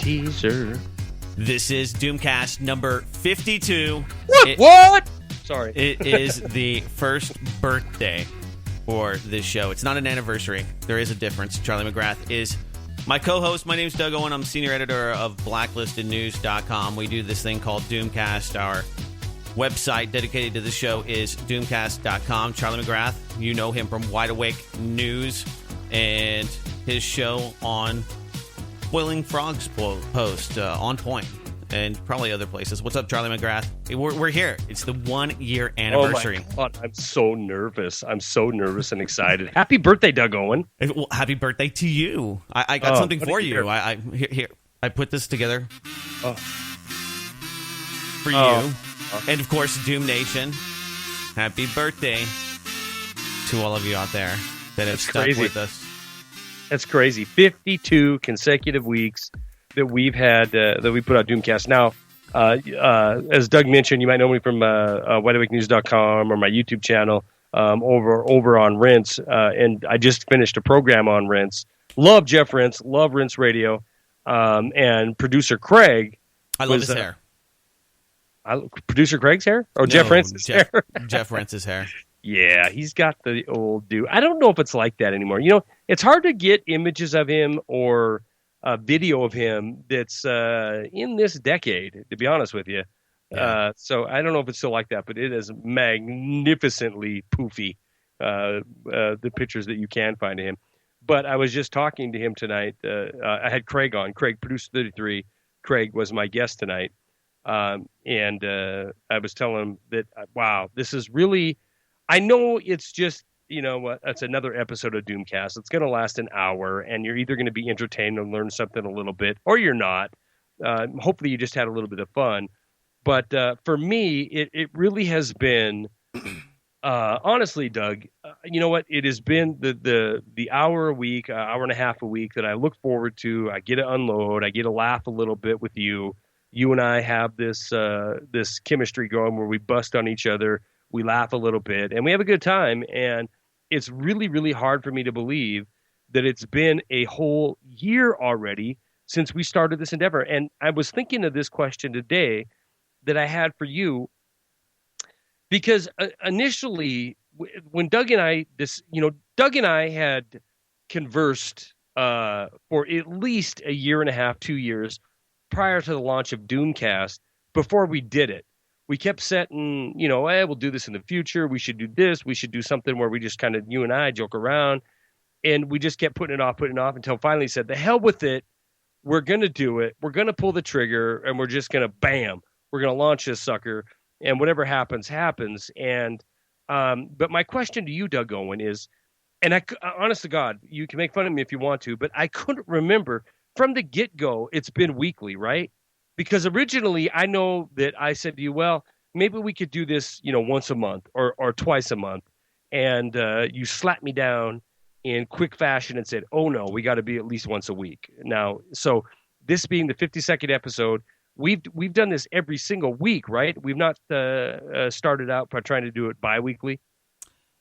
teaser. This is Doomcast number 52. What? Sorry. It is the first birthday for this show. It's not an anniversary. There is a difference. Charlie McGrath is my co-host. My name's Doug Owen. I'm senior editor of blacklistednews.com. We do this thing called Doomcast. Our website dedicated to the show is doomcast.com. Charlie McGrath, you know him from Wide Awake News and his show on Boiling Frogs Post, On Point, and probably other places. What's up, Charlie McGrath? We're here. It's the 1 year anniversary. Oh my God, I'm so nervous. I'm so nervous and excited. Happy birthday, Doug Owen. Well, happy birthday to you. I got something for you. Here, I put this together for you. And of course, Doom Nation. Happy birthday to all of you out there that have stuck with us. That's crazy. 52 consecutive weeks that we've had, that we put out Doomcast. Now, as Doug mentioned, you might know me from WideAwakeNews.com or my YouTube channel over on Rinse. And I just finished a program on Rinse. Love Jeff Rinse. Love Rinse Radio. And producer Craig. I love his hair. Producer Craig's hair? Or no, Jeff Rense's hair? Jeff Rense's hair. Yeah, he's got the old dude. I don't know if it's like that anymore. You know, it's hard to get images of him or a video of him that's in this decade, to be honest with you. Yeah. So I don't know if it's still like that, but it is magnificently poofy, the pictures that you can find of him. But I was just talking to him tonight. I had Craig on. Craig, Producer 33. Craig was my guest tonight. And I was telling him that, wow, this is really... I know it's just, you know, it's another episode of Doomcast. It's going to last an hour, and you're either going to be entertained and learn something a little bit, or you're not. Hopefully you just had a little bit of fun. But for me, it really has been, honestly, Doug, you know what? It has been the hour a week, hour and a half a week that I look forward to. I get to unload. I get to laugh a little bit with you. You and I have this chemistry going where we bust on each other. We laugh a little bit, and we have a good time, and it's really, really hard for me to believe that it's been a whole year already since we started this endeavor. And I was thinking of this question today that I had for you, because initially, when Doug and I had conversed for at least a year and a half, 2 years prior to the launch of Doomcast, before we did it. We kept setting, you know, we'll do this in the future. We should do this. We should do something where we just kind of, you and I, joke around. And we just kept putting it off until finally said, the hell with it. We're going to do it. We're going to pull the trigger, and we're just going to, bam, we're going to launch this sucker. And whatever happens, happens. And but my question to you, Doug Owen, is, and honest to God, you can make fun of me if you want to, but I couldn't remember from the get-go, it's been weekly, right? Because originally, I know that I said to you, well, maybe we could do this, you know, once a month or twice a month. And you slapped me down in quick fashion and said, oh, no, we got to be at least once a week. Now, so this being the 52nd episode, we've done this every single week, right? We've not started out by trying to do it bi-weekly.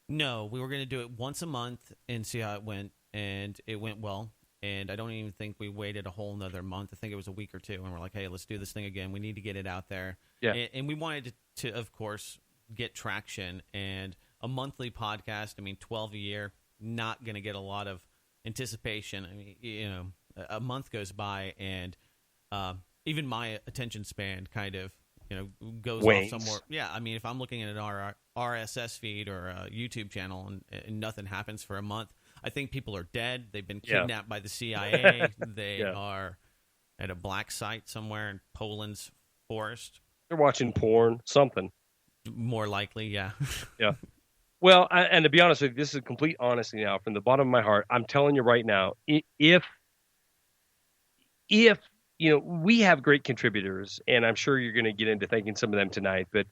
No, we were going to do it once a month and see how it went. And it went well. And I don't even think we waited a whole nother month. I think it was a week or two. And we're like, hey, let's do this thing again. We need to get it out there. Yeah. And we wanted to, of course, get traction. And a monthly podcast, I mean, 12 a year, not going to get a lot of anticipation. I mean, you know, a month goes by and even my attention span kind of, you know, goes Wanes. Off somewhere. Yeah, I mean, if I'm looking at an RSS feed or a YouTube channel and nothing happens for a month, I think people are dead. They've been kidnapped by the CIA. They are at a black site somewhere in Poland's forest. They're watching porn, something. More likely, yeah. Yeah. Well, and to be honest with you, this is complete honesty now from the bottom of my heart. I'm telling you right now, if you know, we have great contributors, and I'm sure you're going to get into thanking some of them tonight, but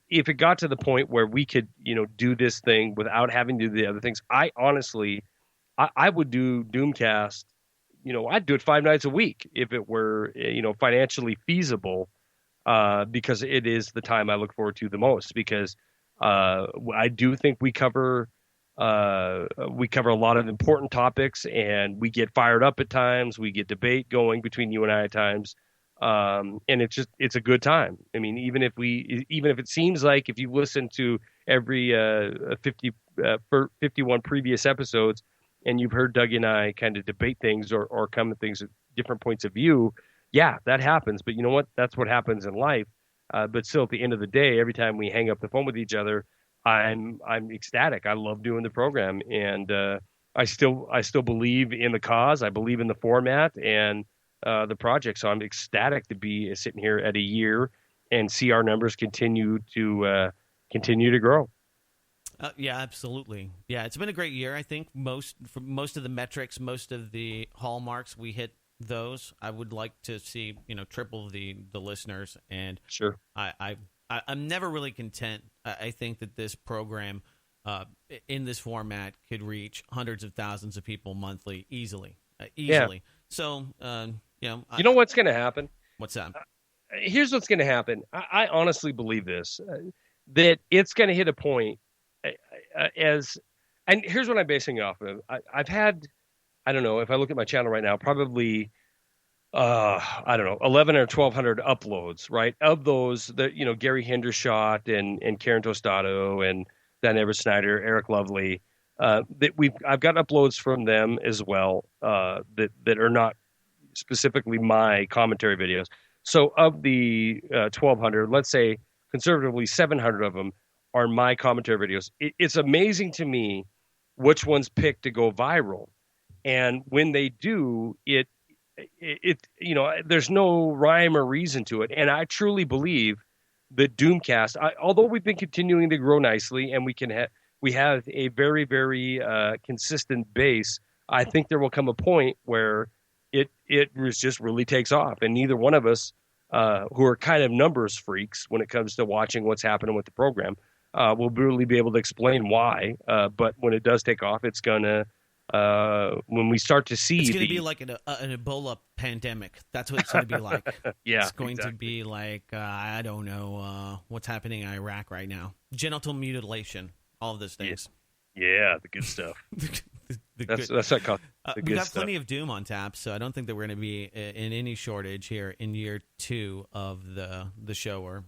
if it got to the point where we could, you know, do this thing without having to do the other things, I honestly would do Doomcast. You know, I'd do it 5 nights a week if it were, you know, financially feasible, because it is the time I look forward to the most. Because I do think we cover We cover a lot of important topics, and we get fired up at times. We get debate going between you and I at times, and it's a good time. I mean, even if it seems like if you listen to every 51 previous episodes, and you've heard Doug and I kind of debate things or come at things at different points of view, yeah, that happens. But you know what? That's what happens in life. But still, at the end of the day, every time we hang up the phone with each other, I'm ecstatic. I love doing the program, and I still believe in the cause. I believe in the format and the project. So I'm ecstatic to be sitting here at a year and see our numbers continue to grow. Yeah, absolutely. Yeah, it's been a great year. I think most of the metrics, most of the hallmarks, we hit those. I would like to see triple the listeners, and Sure. I'm never really content. I think that this program, in this format, could reach hundreds of thousands of people monthly easily. Yeah. So, You know what's going to happen? what's that? Here's what's going to happen. I honestly believe this, that it's going to hit a point as, and here's what I'm basing it off of. I've had, I don't know, if I look at my channel right now, probably, I don't know, 11 or 1,200 uploads, right? Of those, Gary Hendershot and Karen Tostado and Dan Everett Snyder, Eric Lovely, I've got uploads from them as well, that are not specifically my commentary videos. So of the 1,200, let's say conservatively 700 of them are my commentary videos. It's amazing to me which ones pick to go viral, and when they do, there's no rhyme or reason to it. And I truly believe that Doomcast, although we've been continuing to grow nicely, and we have a very, very consistent base, I think there will come a point where it just really takes off, and neither one of us, who are kind of numbers freaks when it comes to watching what's happening with the program, will really be able to explain why. But when it does take off, it's gonna when we start to see it's going to be like an Ebola pandemic. That's what it's going to be like. Yeah, it's going exactly. to be like I don't know what's happening in Iraq right now. Genital mutilation, all of those things. Yeah, the good stuff. That's not called the we good got stuff. plenty of Doom on tap, so I don't think that we're going to be in any shortage here in year 2 of the show, or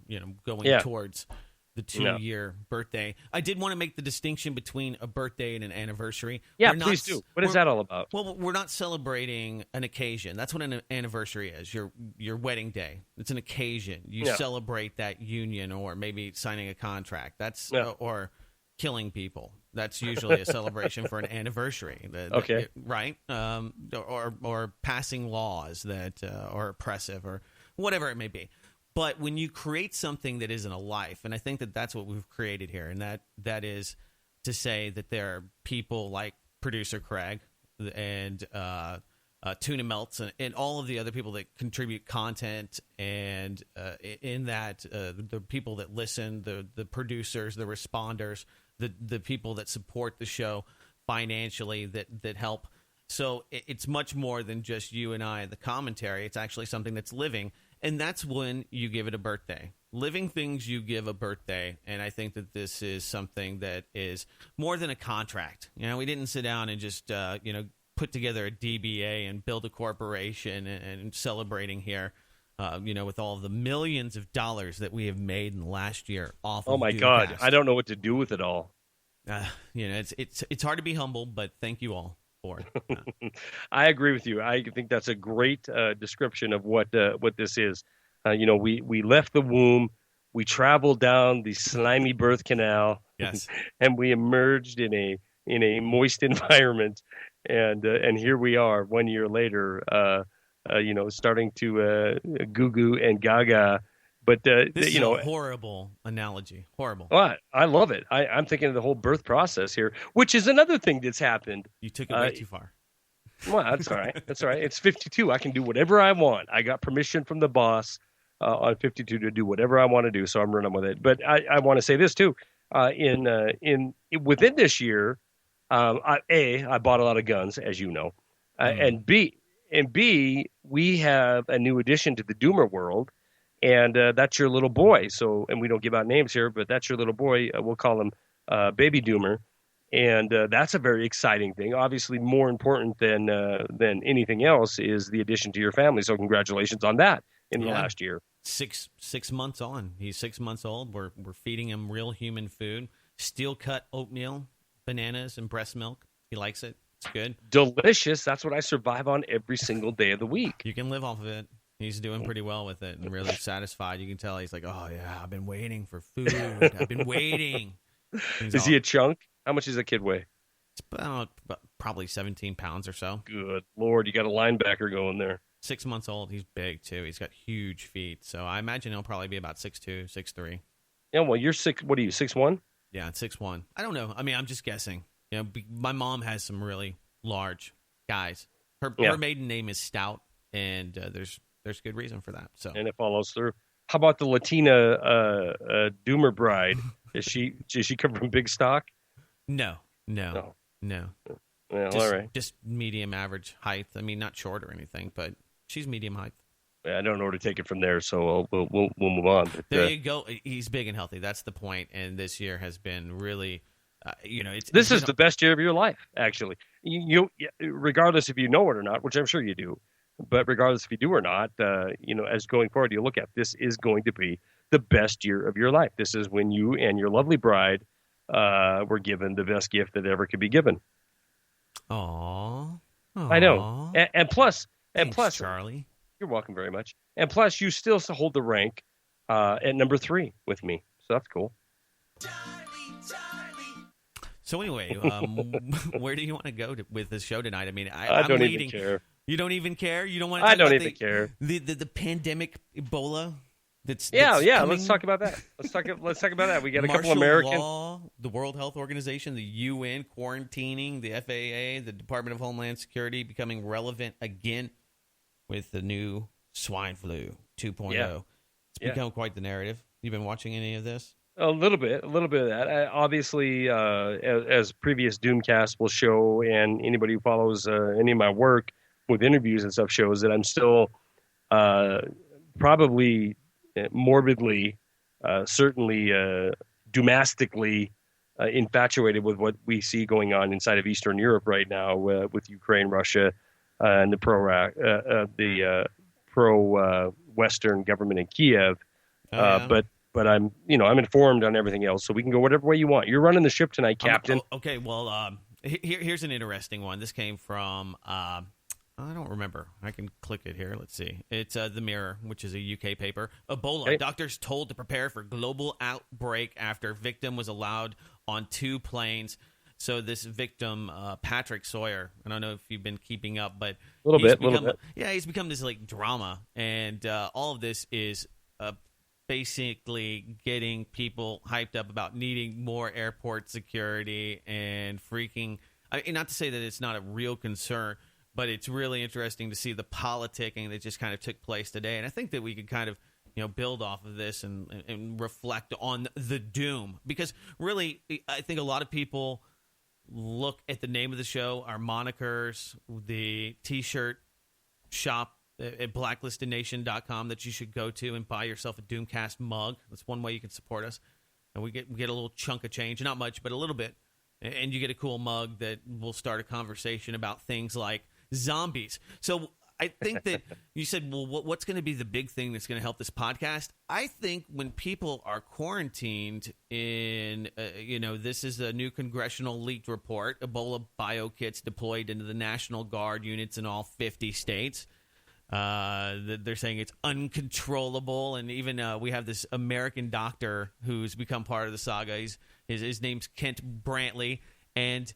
going towards the 2-year birthday. I did want to make the distinction between a birthday and an anniversary. Yeah, please do. What is that all about? Well, we're not celebrating an occasion. That's what an anniversary is. Your wedding day. It's an occasion. You celebrate that union, or maybe signing a contract. That's or killing people. That's usually a celebration for an anniversary. Okay. Right? Or passing laws that are oppressive, or whatever it may be. But when you create something that isn't a life, and I think that that's what we've created here, and that is to say that there are people like producer Craig and Tuna Melts and all of the other people that contribute content, and in that the people that listen, the producers, the responders, the people that support the show financially, that help. So it's much more than just you and I, the commentary. It's actually something that's living. And that's when you give it a birthday. Living things you give a birthday. And I think that this is something that is more than a contract. We didn't sit down and just, put together a DBA and build a corporation and celebrating here, with all the millions of dollars that we have made in the last year off of Oh my Doomcast. God, I don't know what to do with it all. It's hard to be humble, but thank you all for it. I agree with you. I think that's a great description of what this is. We left the womb, we traveled down the slimy birth canal, Yes. and we emerged in a moist environment, and here we are 1 year later, starting to goo goo and gaga. But This is a horrible analogy. Horrible. well, I love it. I'm thinking of the whole birth process here, which is another thing that's happened. You took it way too far. Well, that's all right. That's all right. It's 52. I can do whatever I want. I got permission from the boss on 52 to do whatever I want to do, so I'm running with it. But I want to say this too. Within this year, I bought a lot of guns, as you know, and B, we have a new addition to the Doomer world, and that's your little boy. So, and we don't give out names here, but that's your little boy. We'll call him Baby Doomer. And that's a very exciting thing. Obviously, more important than anything else is the addition to your family. So congratulations on that in the last year. 6 months on. He's 6 months old. We're feeding him real human food. Steel cut oatmeal, bananas, and breast milk. He likes it. It's good. Delicious. That's what I survive on every single day of the week. You can live off of it. He's doing pretty well with it and really satisfied. You can tell he's like, oh, yeah, I've been waiting for food. I've been waiting. Is he a chunk? How much does a kid weigh? It's about probably 17 pounds or so. Good Lord, you got a linebacker going there. 6 months old. He's big, too. He's got huge feet. So I imagine he'll probably be about 6'2", 6'3". Yeah, well, you're six. What are you, 6'1"? Yeah, 6'1". I don't know. I mean, I'm just guessing. You know, my mom has some really large guys. Her maiden name is Stout, and there's good reason for that. So, and it follows through. How about the Latina Doomer bride? Does she come from big stock? No. Well, Just, all right. Just medium average height. I mean, not short or anything, but she's medium height. I don't know where to take it from there, so we'll move on. But, there you go. He's big and healthy. That's the point. And this year has been really, this is the best year of your life, actually. You regardless if you know it or not, which I'm sure you do, but regardless if you do or not, as going forward, you look at this is going to be the best year of your life. This is when you and your lovely bride were given the best gift that ever could be given. Aww. I know. And plus, Charlie. You're welcome very much. And plus, you still hold the rank at number 3 with me. So that's cool. So anyway, where do you want to go with this show tonight? I mean, I don't even care. You don't even care? You don't want to I don't even care. The pandemic Ebola that's yeah. Coming? Let's talk about that. Let's talk about that. We got a couple Martial American law, the World Health Organization, the UN quarantining, the FAA, the Department of Homeland Security becoming relevant again with the new swine flu 2.0. Yeah. It's become quite the narrative. You've been watching any of this? A little bit of that. Obviously, as previous Doomcast will show, and anybody who follows any of my work with interviews and stuff shows that I'm still probably morbidly, certainly doomastically infatuated with what we see going on inside of Eastern Europe right now with Ukraine, Russia, and the pro-Western government in Kiev. But I'm informed on everything else, so we can go whatever way you want. You're running the ship tonight, Captain. Okay, well, here's an interesting one. This came from I don't remember. I can click it here. Let's see. It's The Mirror, which is a UK paper. Ebola. Okay. Doctors told to prepare for global outbreak after victim was allowed on 2 planes. So this victim, Patrick Sawyer, I don't know if you've been keeping up, but a little bit. Yeah, he's become this like drama, and all of this is basically getting people hyped up about needing more airport security and freaking. Not to say that it's not a real concern, but it's really interesting to see the politicking that just kind of took place today, and I think that we could kind of build off of this and reflect on the doom, because really I think a lot of people look at the name of the show, our monikers, the T-shirt shop at blacklistednation.com that you should go to and buy yourself a Doomcast mug. That's one way you can support us, and we get a little chunk of change, not much, but a little bit, and you get a cool mug that will start a conversation about things like zombies. So I think that you said, well, what's going to be the big thing that's going to help this podcast? I think when people are quarantined in, this is a new congressional leaked report, Ebola bio kits deployed into the National Guard units in all 50 states. They're saying it's uncontrollable, and even we have this American doctor who's become part of the saga. His name's Kent Brantley, and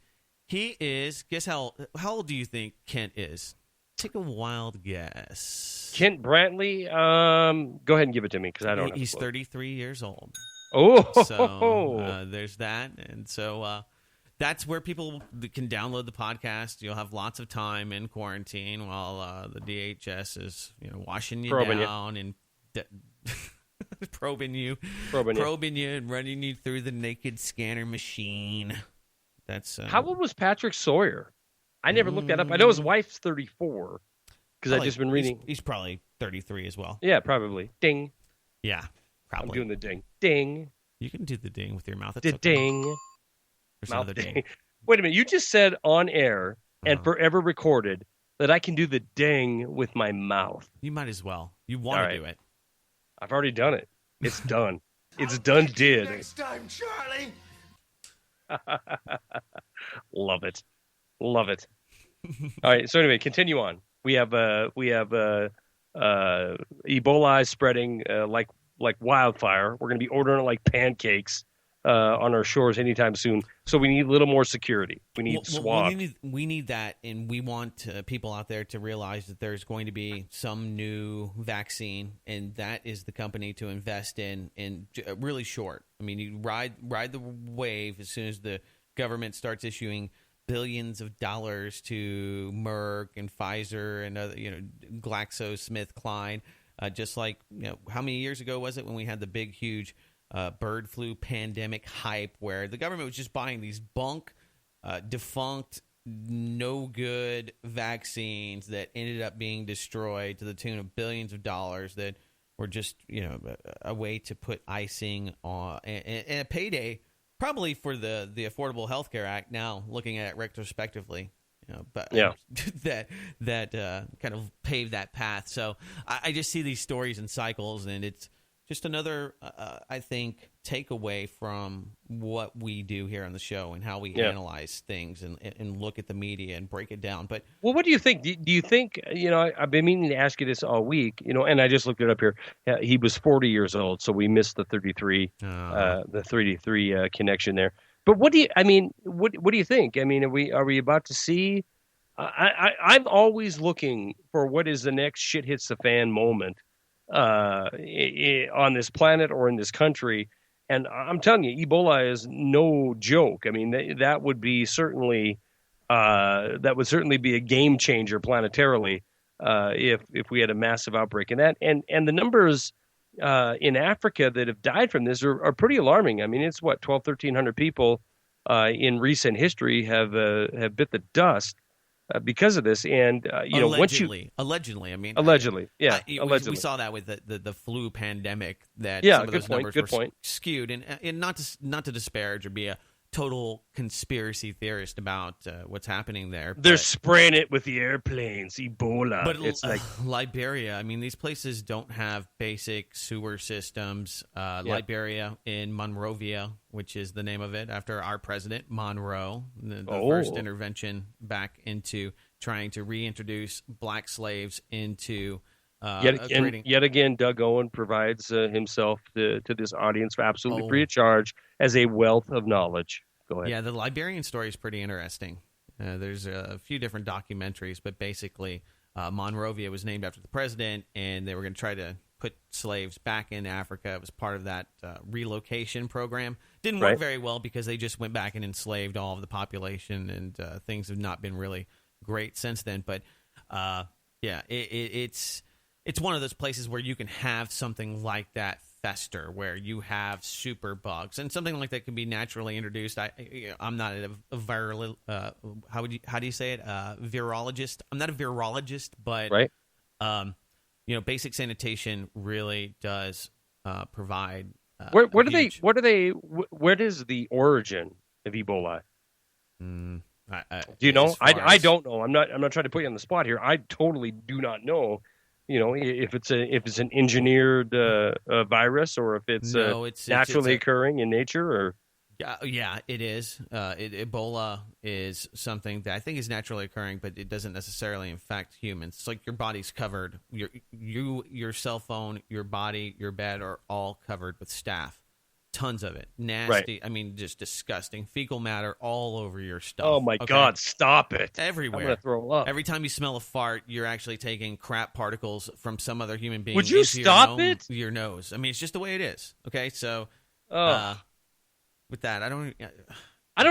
he is, guess how old do you think Kent is? Take a wild guess. Kent Brantley, go ahead and give it to me because I don't know. He's 33 years old. Oh, so there's that, and so that's where people can download the podcast. You'll have lots of time in quarantine while the DHS is washing you down and probing you and running you through the naked scanner machine. That's how old was Patrick Sawyer? I never looked that up. I know his wife's 34 because I've just been reading. He's probably 33 as well. Yeah, probably. Ding. Yeah, probably. I'm doing the ding. Ding. You can do the ding with your mouth. It's okay. Ding. There's another ding. Wait a minute. You just said on air and Uh-huh. forever recorded that I can do the ding with my mouth. You might as well. You All want to right. do it. I've already done it. It's done. It's I'll done. get you Did. next time, Charlie. Love it. Love it. All right. So anyway, continue on. Ebola is spreading like wildfire. We're going to be ordering it like pancakes on our shores anytime soon. So we need a little more security. We need swabs. We need that, and we want people out there to realize that there's going to be some new vaccine, and that is the company to invest in really short. I mean, you ride the wave as soon as the government starts issuing billions of dollars to Merck and Pfizer and other, GlaxoSmithKline. Just like, how many years ago was it when we had the big, huge bird flu pandemic hype where the government was just buying these defunct, no good vaccines that ended up being destroyed to the tune of billions of dollars that were just, a way to put icing on and a payday probably for the Affordable Health Care Act now, looking at it retrospectively. But Yeah. that kind of paved that path. So I just see these stories in cycles, and it's just another, I think, takeaway from what we do here on the show and how we analyze things and look at the media and break it down. But Well, what do you think? Do you think, I've been meaning to ask you this all week, and I just looked it up here. He was 40 years old, so we missed the 33 connection there. But what do you think? I mean, are we about to see? I'm always looking for what is the next shit hits the fan moment on this planet or in this country. And I'm telling you, Ebola is no joke. I mean, that would certainly be a game changer planetarily if we had a massive outbreak. And the numbers in Africa that have died from this are pretty alarming. I mean, it's 1,300 people in recent history have bit the dust because of this. And allegedly, I mean, allegedly. We saw that with the flu pandemic. That Yeah, some of those numbers were skewed, and not to disparage or be a total conspiracy theorist about what's happening there. They're spraying it with the airplanes, Ebola. But it's like Liberia, I mean, these places don't have basic sewer systems. Liberia in Monrovia, which is the name of it, after our president, Monroe, the first intervention back into trying to reintroduce black slaves into Yet again, Doug Owen provides himself to this audience for absolutely free of charge as a wealth of knowledge. Go ahead. Yeah, the Liberian story is pretty interesting. There's a few different documentaries, but basically Monrovia was named after the president, and they were going to try to put slaves back in Africa. It was part of that relocation program. Didn't work very well because they just went back and enslaved all of the population, and things have not been really great since then. But it's one of those places where you can have something like that fester, where you have super bugs, and something like that can be naturally introduced. I'm not a viral. How do you say it? Virologist. I'm not a virologist, but basic sanitation really does provide. Where is the origin of Ebola? Do you know? I don't know. I'm not trying to put you on the spot here. I totally do not know. If it's an engineered virus, or if it's naturally occurring in nature, or yeah, it is. Ebola is something that I think is naturally occurring, but it doesn't necessarily infect humans. It's like your body's covered. Your cell phone, your body, your bed are all covered with staph. Tons of it. Nasty. Right. I mean, just disgusting. Fecal matter all over your stuff. Oh, my God. Stop it. Everywhere. I'm going to throw up. Every time you smell a fart, you're actually taking crap particles from some other human being. Would you stop your nose. I mean, it's just the way it is. Okay? So, with that, I don't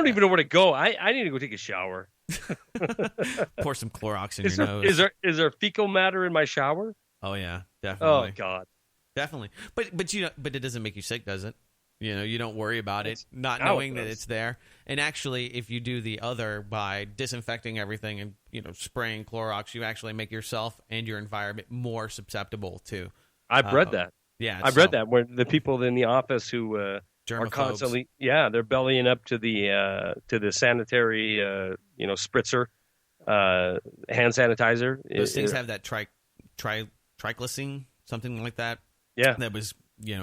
even know where to go. I need to go take a shower. Pour some Clorox in your nose. Is there fecal matter in my shower? Oh, yeah. Definitely. Oh, God. Definitely. But it doesn't make you sick, does it? You don't worry about it, not knowing that it's there. And actually, if you do the other by disinfecting everything and spraying Clorox, you actually make yourself and your environment more susceptible to. I've read that. Yeah, I've read that where the people in the office who are Germaphobes. constantly, they're bellying up to the sanitary, spritzer, hand sanitizer. Those things have that triclosine, something like that. Yeah. That was,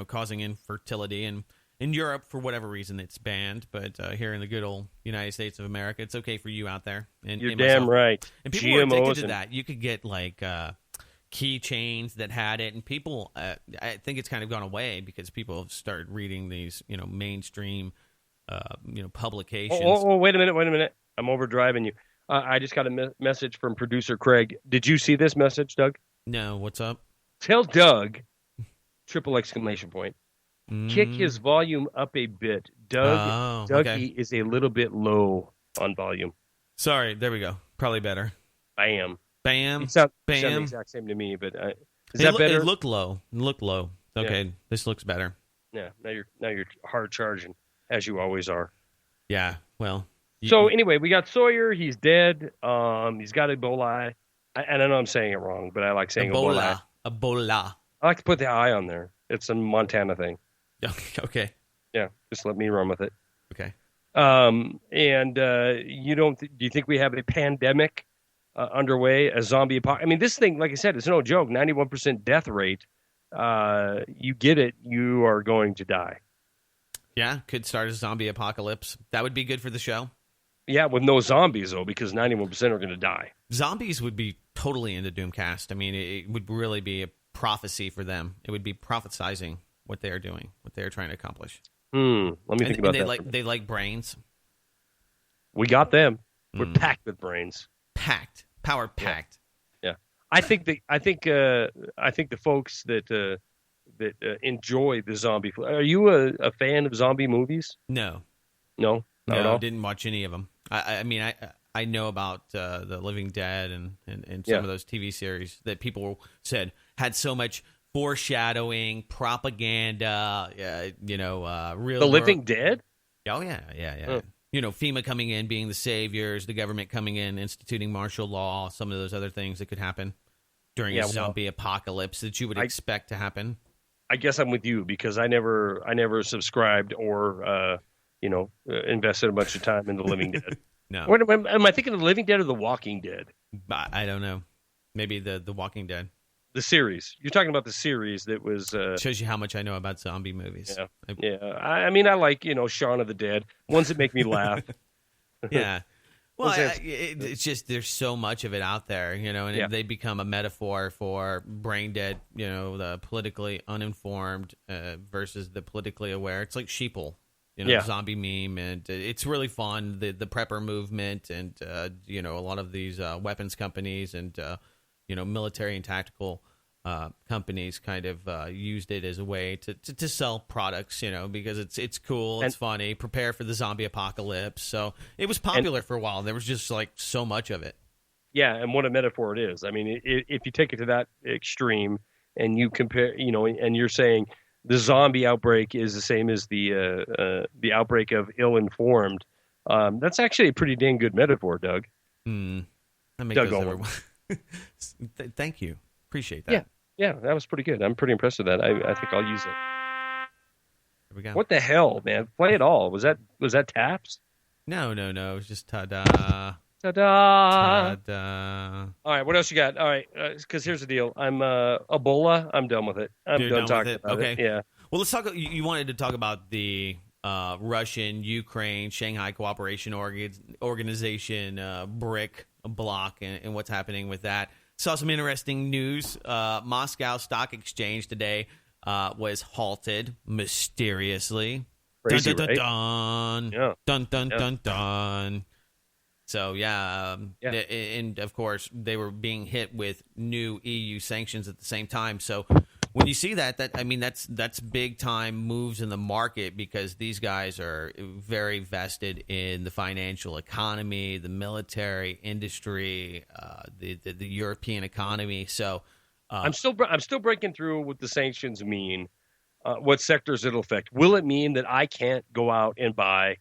causing infertility. And in Europe, for whatever reason, it's banned. But here in the good old United States of America, it's okay for you out there. And You're damn right. And people were addicted to that. You could get like keychains that had it, and people, I think it's kind of gone away because people have started reading these, mainstream, publications. Oh, wait a minute. I'm overdriving you. I just got a message from producer Craig. Did you see this message, Doug? No, what's up? Tell Doug, triple exclamation point, kick his volume up a bit. Dougie okay. is a little bit low on volume. Sorry, there we go. Probably better. Bam. Bam. Sound Bam. the exact same to me, but is that better? It looked low. Okay, yeah. This looks better. Yeah, now you're hard charging, as you always are. Yeah, well. So anyway, we got Sawyer. He's dead. He's got Ebola. And I know I'm saying it wrong, but I like saying Ebola. Ebola. I like to put the I on there. It's a Montana thing. Okay. Yeah, just let me run with it. Okay. And you don't? Do you think we have a pandemic underway? A zombie apocalypse? I mean, this thing, like I said, it's no joke. 91% death rate. You get it. You are going to die. Yeah, could start a zombie apocalypse. That would be good for the show. Yeah, with no zombies, though, because 91% are going to die. Zombies would be totally into Doomcast. I mean, it would really be a prophecy for them. It would be prophesizing what they are doing, what they are trying to accomplish. Let me think about that. They like brains. We got them. We're packed with brains. Packed. Power packed. Yeah. I think the folks that enjoy the zombie. Are you a fan of zombie movies? No. No, not at all? I didn't watch any of them. I mean, I know about the Living Dead and some of those TV series that people said had so much foreshadowing, propaganda, real. The Living Dead? Oh, yeah. FEMA coming in, being the saviors, the government coming in, instituting martial law, some of those other things that could happen during a zombie apocalypse that you would expect to happen. I guess I'm with you because I never subscribed or invested a bunch of time in the Living Dead. No. Am I thinking of the Living Dead or the Walking Dead? I don't know. Maybe the Walking Dead. The series. You're talking about the series that was... shows you how much I know about zombie movies. Yeah. I mean, I like, Shaun of the Dead. Ones that make me laugh. Yeah. Well, it's just there's so much of it out there, and they become a metaphor for brain dead, the politically uninformed versus the politically aware. It's like sheeple, zombie meme, and it's really fun. The prepper movement, and a lot of these weapons companies and military and tactical companies kind of used it as a way to sell products, because it's cool, it's funny, prepare for the zombie apocalypse. So it was popular for a while. There was just like so much of it. Yeah, and what a metaphor it is. I mean, if you take it to that extreme and you compare, and you're saying the zombie outbreak is the same as the outbreak of ill-informed, that's actually a pretty dang good metaphor, Doug. Doug Owen. Thank you. Appreciate that. Yeah, that was pretty good. I'm pretty impressed with that. I think I'll use it. There we go. What the hell, man? Play it all. Was that taps? No. It was just ta-da. Ta-da. Ta-da. All right, what else you got? All right, because here's the deal. I'm Ebola. I'm done with it. You're done talking with it? about Okay. it. Yeah. Well, let's talk. You wanted to talk about the Russian, Ukraine, Shanghai Cooperation Organization, BRIC block, and what's happening with that. Saw some interesting news. Moscow Stock Exchange today was halted mysteriously. Crazy, dun, dun, right? dun, Yeah. dun, dun, dun, dun. So, and of course, they were being hit with new EU sanctions at the same time. So when you see that's big time moves in the market because these guys are very vested in the financial economy, the military industry, the European economy. So I'm still breaking through what the sanctions mean. What sectors it'll affect? Will it mean that I can't go out and buy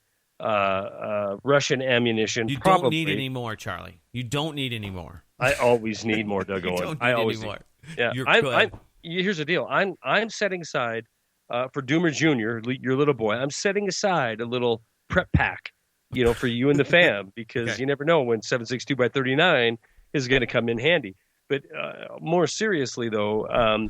Russian ammunition? You don't need any more, Charlie. You don't need any more. I always need more, Doug Owen. I always need more. Yeah, You're good. Here's the deal. I'm setting aside for Doomer Jr., your little boy, I'm setting aside a little prep pack, for you and the fam, because Okay. you never know when 7.62 by 39 is going to come in handy. But more seriously, though,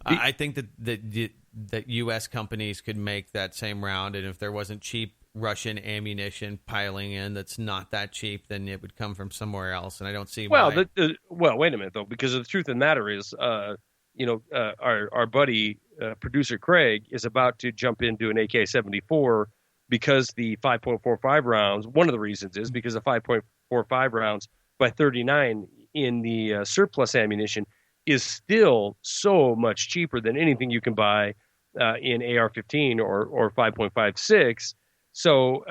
I think that U.S. companies could make that same round, and if there wasn't cheap Russian ammunition piling in that's not that cheap, then it would come from somewhere else, and I don't see well, why. well, wait a minute though, because the truth of the matter is, our buddy producer Craig is about to jump into an AK-74 because the 5.45 rounds. One of the reasons is because the 5.45 rounds by 39 in the surplus ammunition is still so much cheaper than anything you can buy in AR-15 or 5.56. So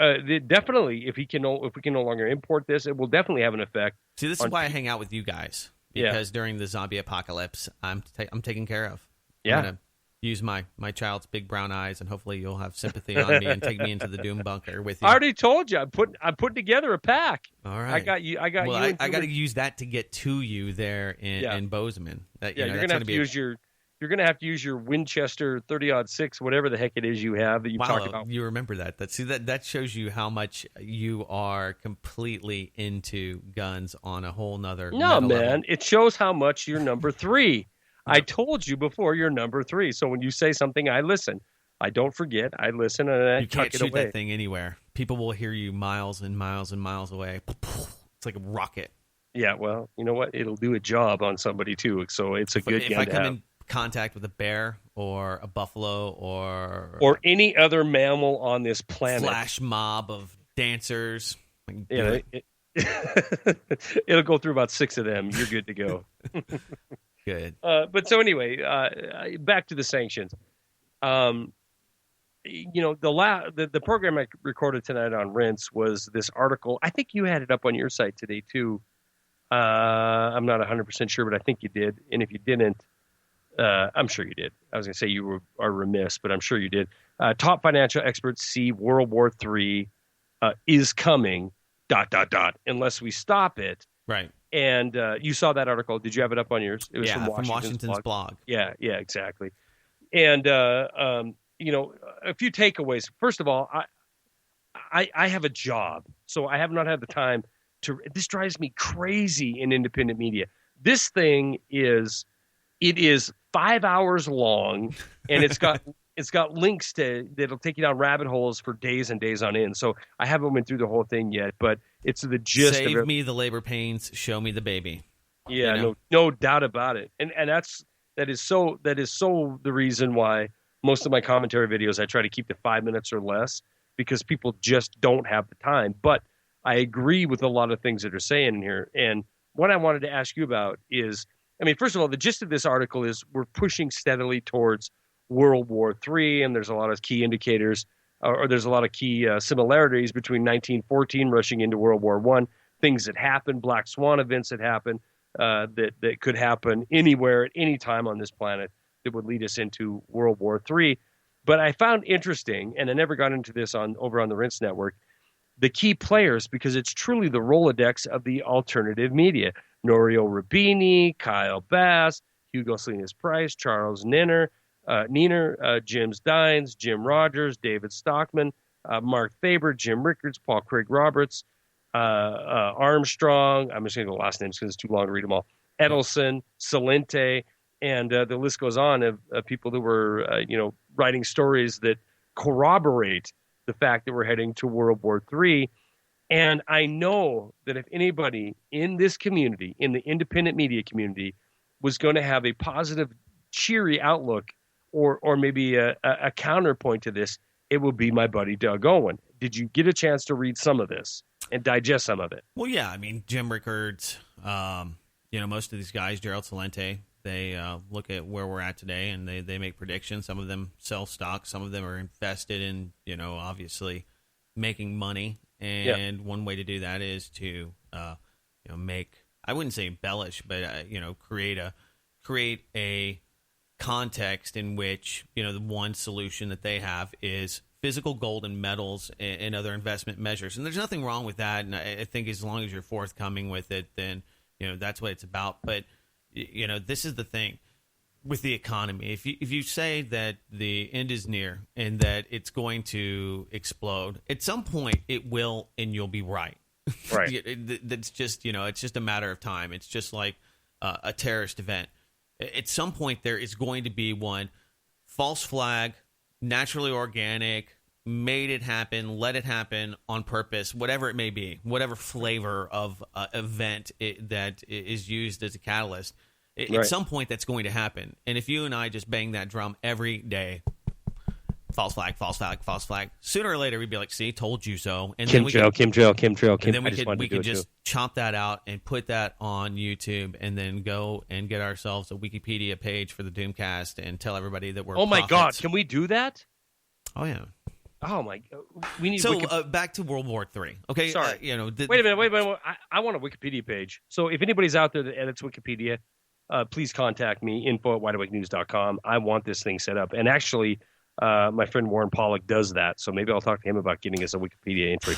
definitely, if we can no longer import this, it will definitely have an effect. See, this is why I hang out with you guys, because during the zombie apocalypse, I'm taken care of. Yeah. I'm gonna use my child's big brown eyes, and hopefully you'll have sympathy on me and take me into the doom bunker with you. I already told you, I'm putting together a pack. All right, I got you. I got well, you. I got to use that to get to you there in Bozeman. You're gonna have to use You're going to have to use your Winchester 30-06, whatever the heck it is you have that you talk about. You remember that. That shows you how much you are completely into guns on a whole nother No, man. level. It shows how much you're number 3. I told you before you're number 3. So when you say something, I listen. I don't forget. I listen and I tuck it away. You can't shoot that thing anywhere. People will hear you miles and miles and miles away. It's like a rocket. Yeah, well, you know what? It'll do a job on somebody, too. So it's a good gun to have. If I come in contact with a bear or a buffalo or any other mammal on this planet, flash mob of dancers, it'll go through about 6 of them. You're good to go. Good. But so anyway, back to the sanctions. The program I recorded tonight on Rinse was this article. I think you had it up on your site today too. I'm not 100% sure, but I think you did. And if you didn't, I'm sure you did. I was going to say you are remiss, but I'm sure you did. Top financial experts see World War III is coming, ... unless we stop it. Right. And you saw that article. Did you have it up on yours? It was from Washington's blog. Yeah, exactly. And, a few takeaways. First of all, I have a job, so I have not had the time to. This drives me crazy in independent media. This thing is 5 hours long, and it's got links that'll take you down rabbit holes for days and days on end. So I haven't went through the whole thing yet, but it's the gist. Save me the labor pains, show me the baby. Yeah, no doubt about it. And that is so the reason why most of my commentary videos I try to keep to 5 minutes or less, because people just don't have the time. But I agree with a lot of things that are saying in here. And what I wanted to ask you about is, first of all, the gist of this article is we're pushing steadily towards World War III, and there's a lot of key indicators, or there's a lot of key similarities between 1914 rushing into World War I, things that happen, black swan events that happen, that could happen anywhere at any time on this planet that would lead us into World War III. But I found interesting, and I never got into this over on the Rinse Network, the key players, because it's truly the Rolodex of the alternative media. Norio Rubini, Kyle Bass, Hugo Salinas Price, Charles Niner, Jim Dines, Jim Rogers, David Stockman, Mark Faber, Jim Rickards, Paul Craig Roberts, Armstrong. I'm just going to go last names because it's too long to read them all. Edelson, Salente, and the list goes on of people that were, writing stories that corroborate the fact that we're heading to World War III. And I know that if anybody in this community, in the independent media community, was going to have a positive, cheery outlook or maybe a counterpoint to this, it would be my buddy Doug Owen. Did you get a chance to read some of this and digest some of it? Well, yeah. Jim Rickards, most of these guys, Gerald Salente, they look at where we're at today and they make predictions. Some of them sell stock. Some of them are invested in, obviously making money. And one way to do that is to, make, I wouldn't say embellish, but, create a context in which, the one solution that they have is physical gold and metals and other investment measures. And there's nothing wrong with that. And I think as long as you're forthcoming with it, then, that's what it's about. But, this is the thing. with the economy. If you say that the end is near and that it's going to explode, at some point it will, and you'll be right. Right. That's just, it's just a matter of time. It's just like a terrorist event. At some point there is going to be one. False flag, naturally organic, made it happen, let it happen on purpose, whatever it may be, whatever flavor of event that is used as a catalyst. At some point, that's going to happen. And if you and I just bang that drum every day, false flag, false flag, false flag, sooner or later we'd be like, see, told you so. And chemtrail. And then we could just chop that out and put that on YouTube and then go and get ourselves a Wikipedia page for the Doomcast and tell everybody that we're my God, can we do that? Oh, yeah. Oh, my God. We need So back to World War III. Okay. Sorry. Wait a minute. I want a Wikipedia page. So if anybody's out there that edits Wikipedia, please contact me, info@wideawakenews.com. I want this thing set up. And actually, my friend Warren Pollock does that. So maybe I'll talk to him about getting us a Wikipedia entry.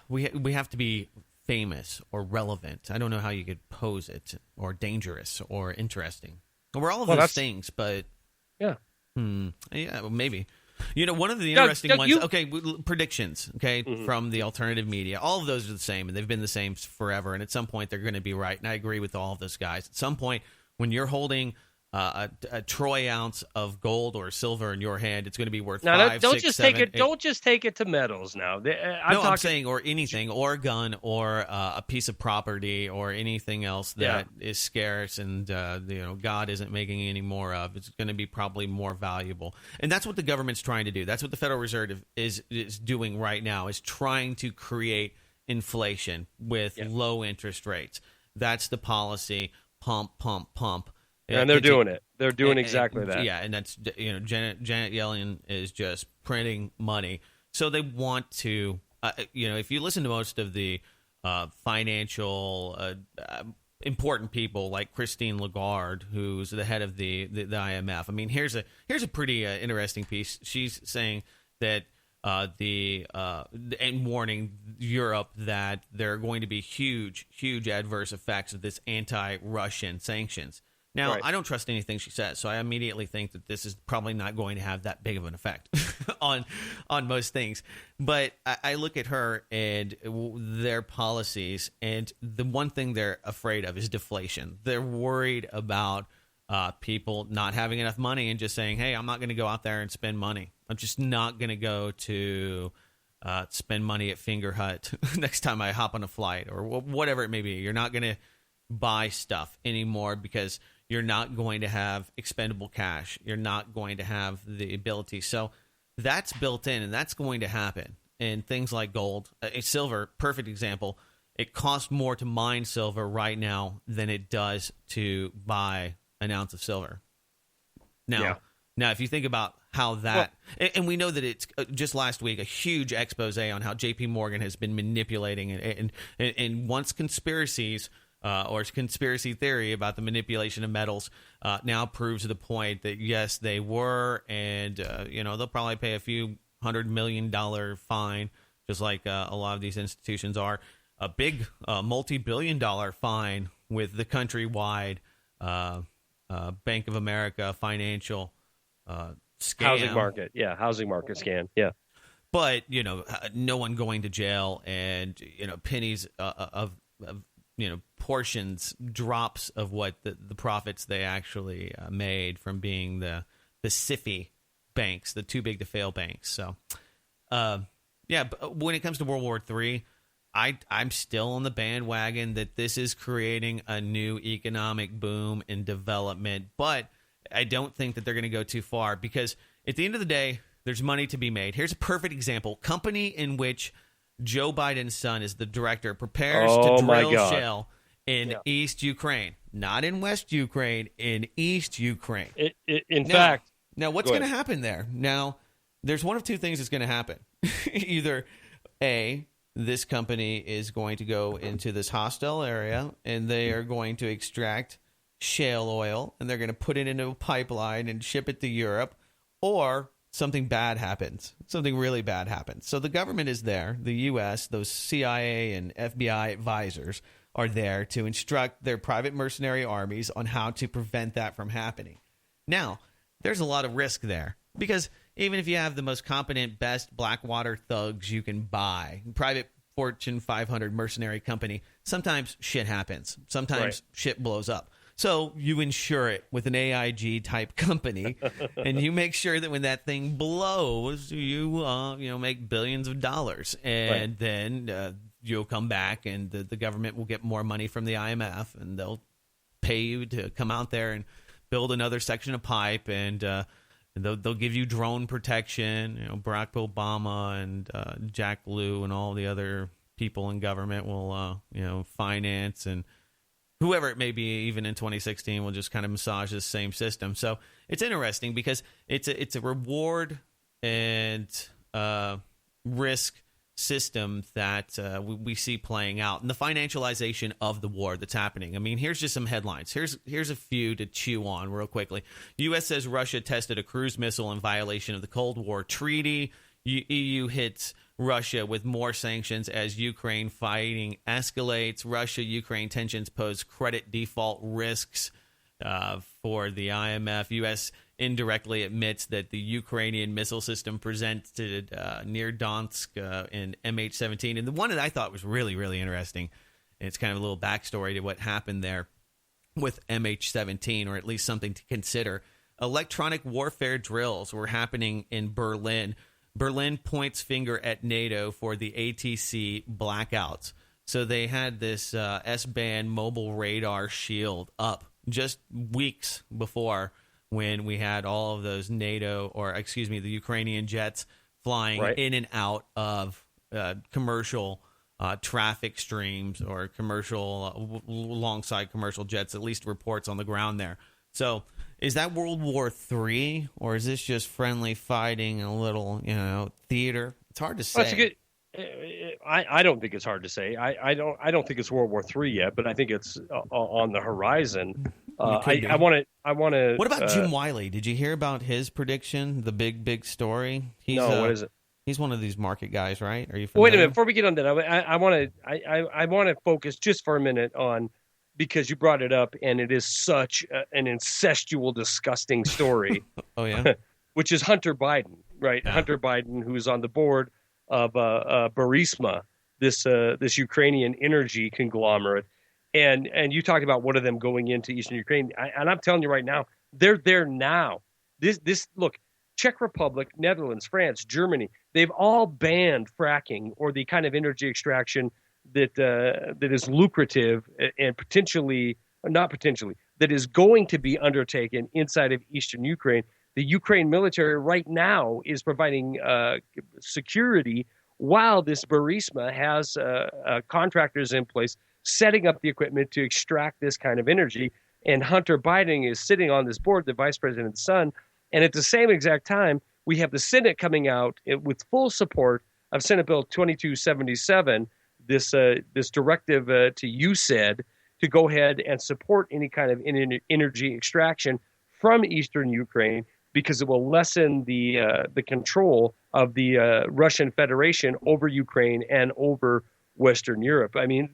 We have to be famous or relevant. I don't know how you could pose it, or dangerous or interesting. We're all of those things, but yeah. Yeah, well, maybe. One of the interesting ones, predictions, from the alternative media. All of those are the same, and they've been the same forever. And at some point, they're going to be right. And I agree with all of those guys. At some point, when you're holding a troy ounce of gold or silver in your hand, it's going to be worth Don't just take it to metals now. I'm saying, or anything, or a gun, or a piece of property, or anything else that is scarce and God isn't making any more of. It's going to be probably more valuable, and that's what the government's trying to do. That's what the Federal Reserve is doing right now. Is trying to create inflation with low interest rates. That's the policy. Pump, pump, pump. And they're doing it. They're doing exactly that. Yeah, and that's Janet Yellen is just printing money. So they want to, if you listen to most of the financial important people like Christine Lagarde, who's the head of the IMF. I mean, here's a pretty interesting piece. She's saying that and warning Europe that there are going to be huge adverse effects of this anti-Russian sanctions. Now, I don't trust anything she says, so I immediately think that this is probably not going to have that big of an effect on most things. But I look at her and their policies, and the one thing they're afraid of is deflation. They're worried about people not having enough money and just saying, hey, I'm not going to go out there and spend money. I'm just not going to go to spend money at Finger Hut next time I hop on a flight or whatever it may be. You're not going to buy stuff anymore because you're not going to have expendable cash. You're not going to have the ability. So that's built in, and that's going to happen. And things like gold, silver, perfect example. It costs more to mine silver right now than it does to buy an ounce of silver. Now, if you think about how that, and we know that it's just last week, a huge expose on how J.P. Morgan has been manipulating and once conspiracies or conspiracy theory about the manipulation of metals now proves to the point that, yes, they were, and, they'll probably pay a few $100 million fine, just like a lot of these institutions are. A big multi-billion-dollar fine with the countrywide Bank of America financial scam. Housing market scam, yeah. But, no one going to jail and, pennies of portions, drops of what the profits they actually made from being the SIFI banks, the too big to fail banks. So, but when it comes to World War III, I'm still on the bandwagon that this is creating a new economic boom and development, but I don't think that they're going to go too far because at the end of the day, there's money to be made. Here's a perfect example. Company in which Joe Biden's son is the director, prepares to drill shale in East Ukraine. Not in West Ukraine, in East Ukraine. In fact. Now, what's going to happen there? Now, there's one of two things that's going to happen. Either, A, this company is going to go into this hostile area, and they are going to extract shale oil, and they're going to put it into a pipeline and ship it to Europe, or something bad happens. Something really bad happens. So the government is there. The U.S., those CIA and FBI advisors are there to instruct their private mercenary armies on how to prevent that from happening. Now, there's a lot of risk there because even if you have the most competent, best Blackwater thugs you can buy, private Fortune 500 mercenary company, sometimes shit happens. Sometimes shit blows up. So you insure it with an AIG type company, and you make sure that when that thing blows, you make billions of dollars, and then you'll come back, and the government will get more money from the IMF, and they'll pay you to come out there and build another section of pipe, and they'll give you drone protection. Barack Obama and Jack Lew and all the other people in government will finance, and whoever it may be, even in 2016, will just kind of massage this same system. So it's interesting because it's a reward and risk system that we see playing out, and the financialization of the war that's happening. I mean, here's just some headlines. Here's a few to chew on real quickly. U.S. says Russia tested a cruise missile in violation of the Cold War Treaty. EU hits Russia with more sanctions as Ukraine fighting escalates. Russia-Ukraine tensions pose credit default risks for the IMF. U.S. indirectly admits that the Ukrainian missile system presented near Donetsk in MH17. And the one that I thought was really, really interesting, and it's kind of a little backstory to what happened there with MH17, or at least something to consider. Electronic warfare drills were happening in Berlin. Berlin points finger at NATO for the ATC blackouts. So they had this S-band mobile radar shield up just weeks before when we had all of those the Ukrainian jets flying in and out of commercial traffic streams or commercial alongside commercial jets, at least reports on the ground there. So is that World War III, or is this just friendly fighting, a little, theater? It's hard to say. That's a good. I don't think it's hard to say. I don't think it's World War III yet, but I think it's on the horizon. I want to. What about Jim Wiley? Did you hear about his prediction? The big story. No, what is it? He's one of these market guys, right? Are you familiar? Wait a minute. Before we get on that, I want to focus just for a minute on, because you brought it up, and it is such an incestual, disgusting story. Oh yeah, which is Hunter Biden, right? Yeah. Hunter Biden, who is on the board of Burisma, this Ukrainian energy conglomerate, and you talked about one of them going into Eastern Ukraine, and I'm telling you right now, they're there now. This look, Czech Republic, Netherlands, France, Germany, they've all banned fracking or the kind of energy extraction that is lucrative and that is going to be undertaken inside of Eastern Ukraine. The Ukraine military right now is providing security while this Burisma has contractors in place setting up the equipment to extract this kind of energy. And Hunter Biden is sitting on this board, the vice president's son. And at the same exact time, we have the Senate coming out with full support of Senate Bill 2277, this directive to USAID to go ahead and support any kind of energy extraction from Eastern Ukraine, because it will lessen the control of the Russian Federation over Ukraine and over Western Europe. I mean,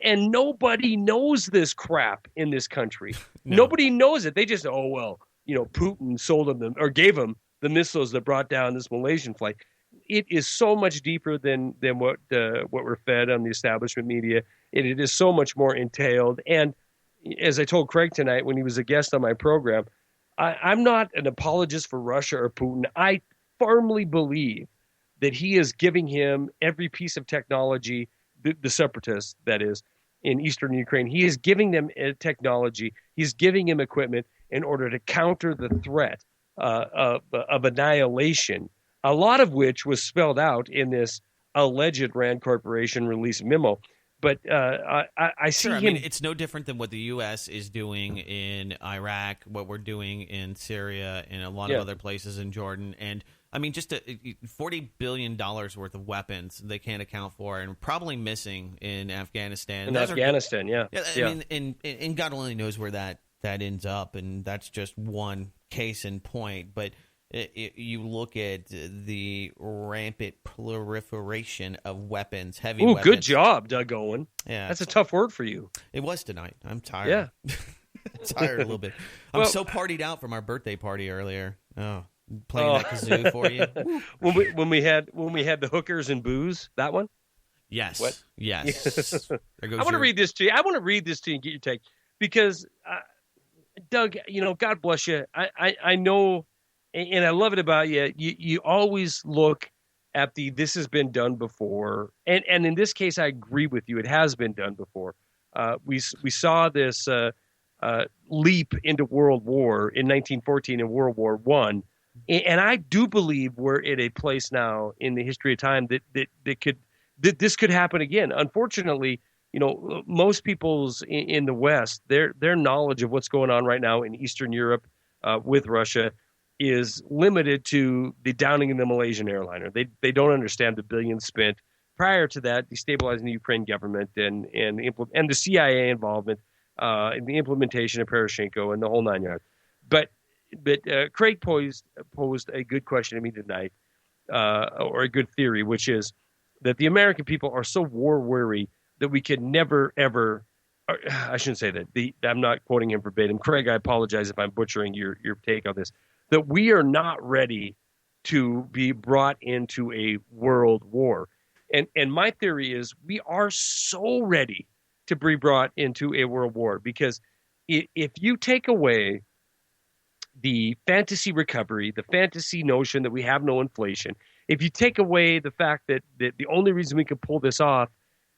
and nobody knows this crap in this country. No. Nobody knows it. They just, Putin sold them or gave them the missiles that brought down this Malaysian flight. It is so much deeper than what we're fed on the establishment media. It is so much more entailed. And as I told Craig tonight when he was a guest on my program, I'm not an apologist for Russia or Putin. I firmly believe that he is giving him every piece of technology, the separatists, that is, in Eastern Ukraine. He is giving them technology. He's giving him equipment in order to counter the threat of annihilation, a lot of which was spelled out in this alleged Rand Corporation release memo. But I see him. I mean, it's no different than what the U.S. is doing in Iraq, what we're doing in Syria, and a lot of other places in Jordan. And I mean, just $40 billion worth of weapons they can't account for, and probably missing in Afghanistan. In Afghanistan, I mean, and God only knows where that ends up, and that's just one case in point. But you look at the rampant proliferation of weapons, heavy weapons. Good job, Doug Owen. Yeah, that's a tough word for you. It was tonight. I'm tired. Yeah. tired a little bit. I'm so partied out from our birthday party earlier. Oh, playing that kazoo for you. when we had the hookers and booze, that one. Yes. What? Yes. There goes I want to read this to you. I want to read this to you and get your take because, Doug, God bless you. I know, and I love it about you. You always look at this has been done before, and in this case, I agree with you. It has been done before. We saw this leap into World War in 1914 and World War I, and I do believe we're at a place now in the history of time that this could happen again. Unfortunately, most people's in the West, their knowledge of what's going on right now in Eastern Europe with Russia is limited to the downing of the Malaysian airliner. They don't understand the billions spent prior to that destabilizing the Ukraine government and the CIA involvement in the implementation of Poroshenko and the whole nine yards. But Craig posed a good question to me tonight, or a good theory, which is that the American people are so war weary that we can never, ever, I shouldn't say that. I'm not quoting him verbatim. Craig, I apologize if I'm butchering your take on this, that we are not ready to be brought into a world war. And my theory is we are so ready to be brought into a world war because if you take away the fantasy recovery, the fantasy notion that we have no inflation, if you take away the fact that the only reason we can pull this off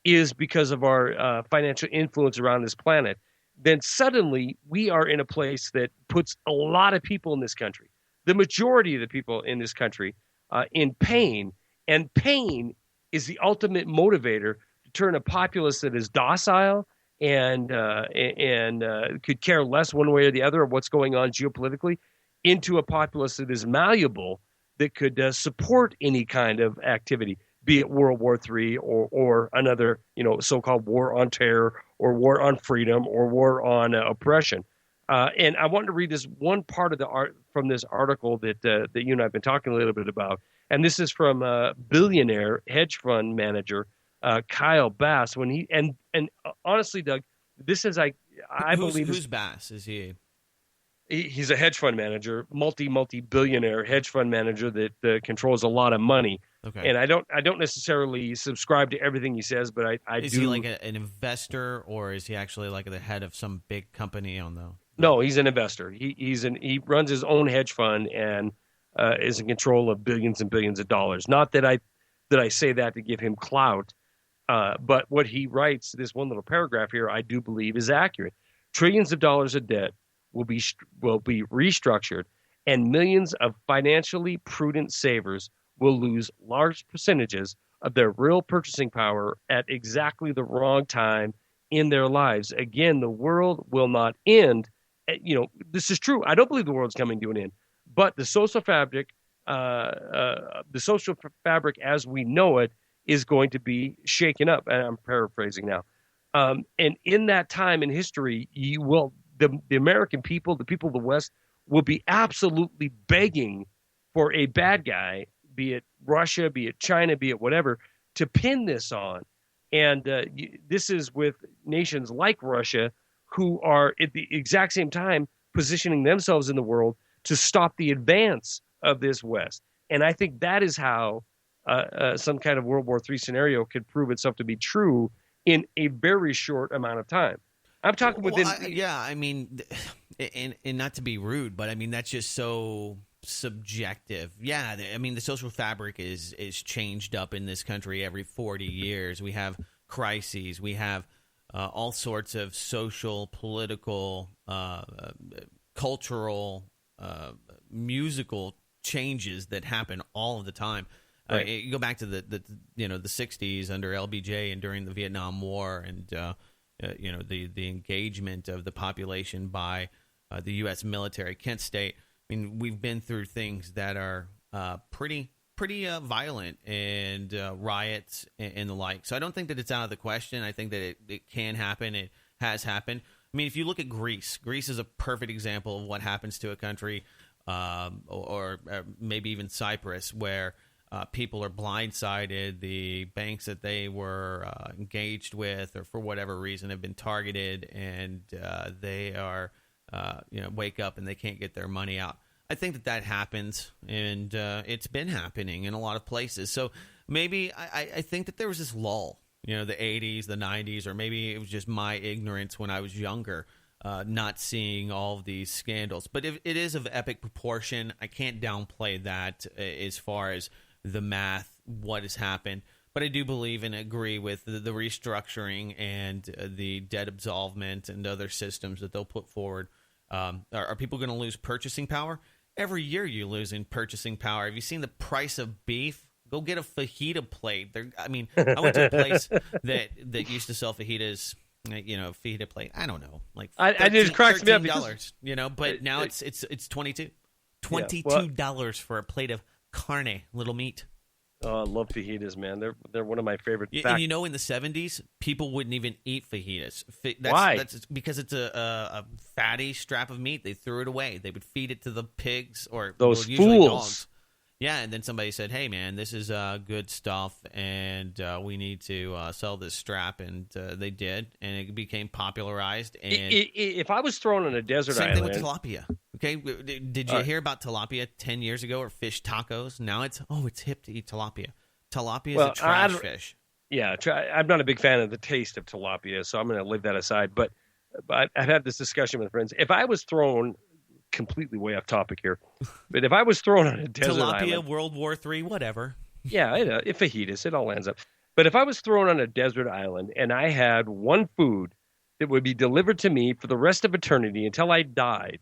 is because of our financial influence around this planet, then suddenly we are in a place that puts a lot of people in this country, the majority of the people in this country, in pain. And pain is the ultimate motivator to turn a populace that is docile and could care less one way or the other of what's going on geopolitically into a populace that is malleable, that could support any kind of activity, be it World War III or another, so-called war on terror or war on freedom or war on oppression. And I wanted to read this one part of from this article that you and I have been talking a little bit about. And this is from billionaire hedge fund manager Kyle Bass. When he and honestly, Doug, this is I believe who's Bass? Is he? He's a hedge fund manager, multi-billionaire hedge fund manager that controls a lot of money. Okay. And I don't necessarily subscribe to everything he says, but I do. Is he like an investor, or is he actually like the head of some big company on the? No, he's an investor. He runs his own hedge fund and is in control of billions and billions of dollars. Not that I say that to give him clout, but what he writes, this one little paragraph here, I do believe is accurate. Trillions of dollars of debt will be restructured, and millions of financially prudent savers will lose large percentages of their real purchasing power at exactly the wrong time in their lives. Again, the world will not end. This is true. I don't believe the world's coming to an end, but the social fabric as we know it is going to be shaken up. And I'm paraphrasing now. And in that time in history, the American people, the people of the West, will be absolutely begging for a bad guy, be it Russia, be it China, be it whatever, to pin this on. And this is with nations like Russia, who are at the exact same time positioning themselves in the world to stop the advance of this West. And I think that is how some kind of World War III scenario could prove itself to be true in a very short amount of time. I'm talking within. And not to be rude, but I mean that's just so subjective. Yeah, I mean the social fabric is changed up in this country every 40 years. We have crises. We have all sorts of social, political, cultural, musical changes that happen all of the time. Right. You go back to the 60s under LBJ and during the Vietnam War and the engagement of the population by the U.S. military. Kent State. I mean, we've been through things that are pretty violent and riots and the like. So I don't think that it's out of the question. I think that it can happen. It has happened. I mean, if you look at Greece is a perfect example of what happens to a country, or maybe even Cyprus, where people are blindsided. The banks that they were engaged with, or for whatever reason, have been targeted, and they are wake up and they can't get their money out. I think that happens, and it's been happening in a lot of places. So maybe I think that there was this lull, the 80s, the 90s, or maybe it was just my ignorance when I was younger, not seeing all of these scandals. But if it is of epic proportion, I can't downplay that as far as the math, what has happened. But I do believe and agree with the restructuring and the debt absolvement and other systems that they'll put forward. Are people going to lose purchasing power? Every year you're losing purchasing power. Have you seen the price of beef? Go get a fajita plate. I went to a place that used to sell fajitas, fajita plate. I don't know, like I just cracks me up $13, but now it's $22 for a plate of carne, little meat. Oh, I love fajitas, man. They're one of my favorite. And in the 70s, people wouldn't even eat fajitas. Why? That's because it's a fatty strap of meat. They threw it away. They would feed it to the pigs or those usually fools. Dogs. Yeah, and then somebody said, "Hey, man, this is good stuff, and we need to sell this strap," and they did, and it became popularized. And if I was thrown on a desert same island, thing with tilapia. Okay, did you hear about tilapia 10 years ago, or fish tacos? Now it's hip to eat tilapia. Tilapia is a trash fish. Yeah, I'm not a big fan of the taste of tilapia, so I'm going to leave that aside. But I've had this discussion with friends. If I was thrown completely way off topic here, but if I was thrown on a desert island, World War III, whatever. Yeah, if fajitas, it all ends up. But if I was thrown on a desert island and I had one food that would be delivered to me for the rest of eternity until I died,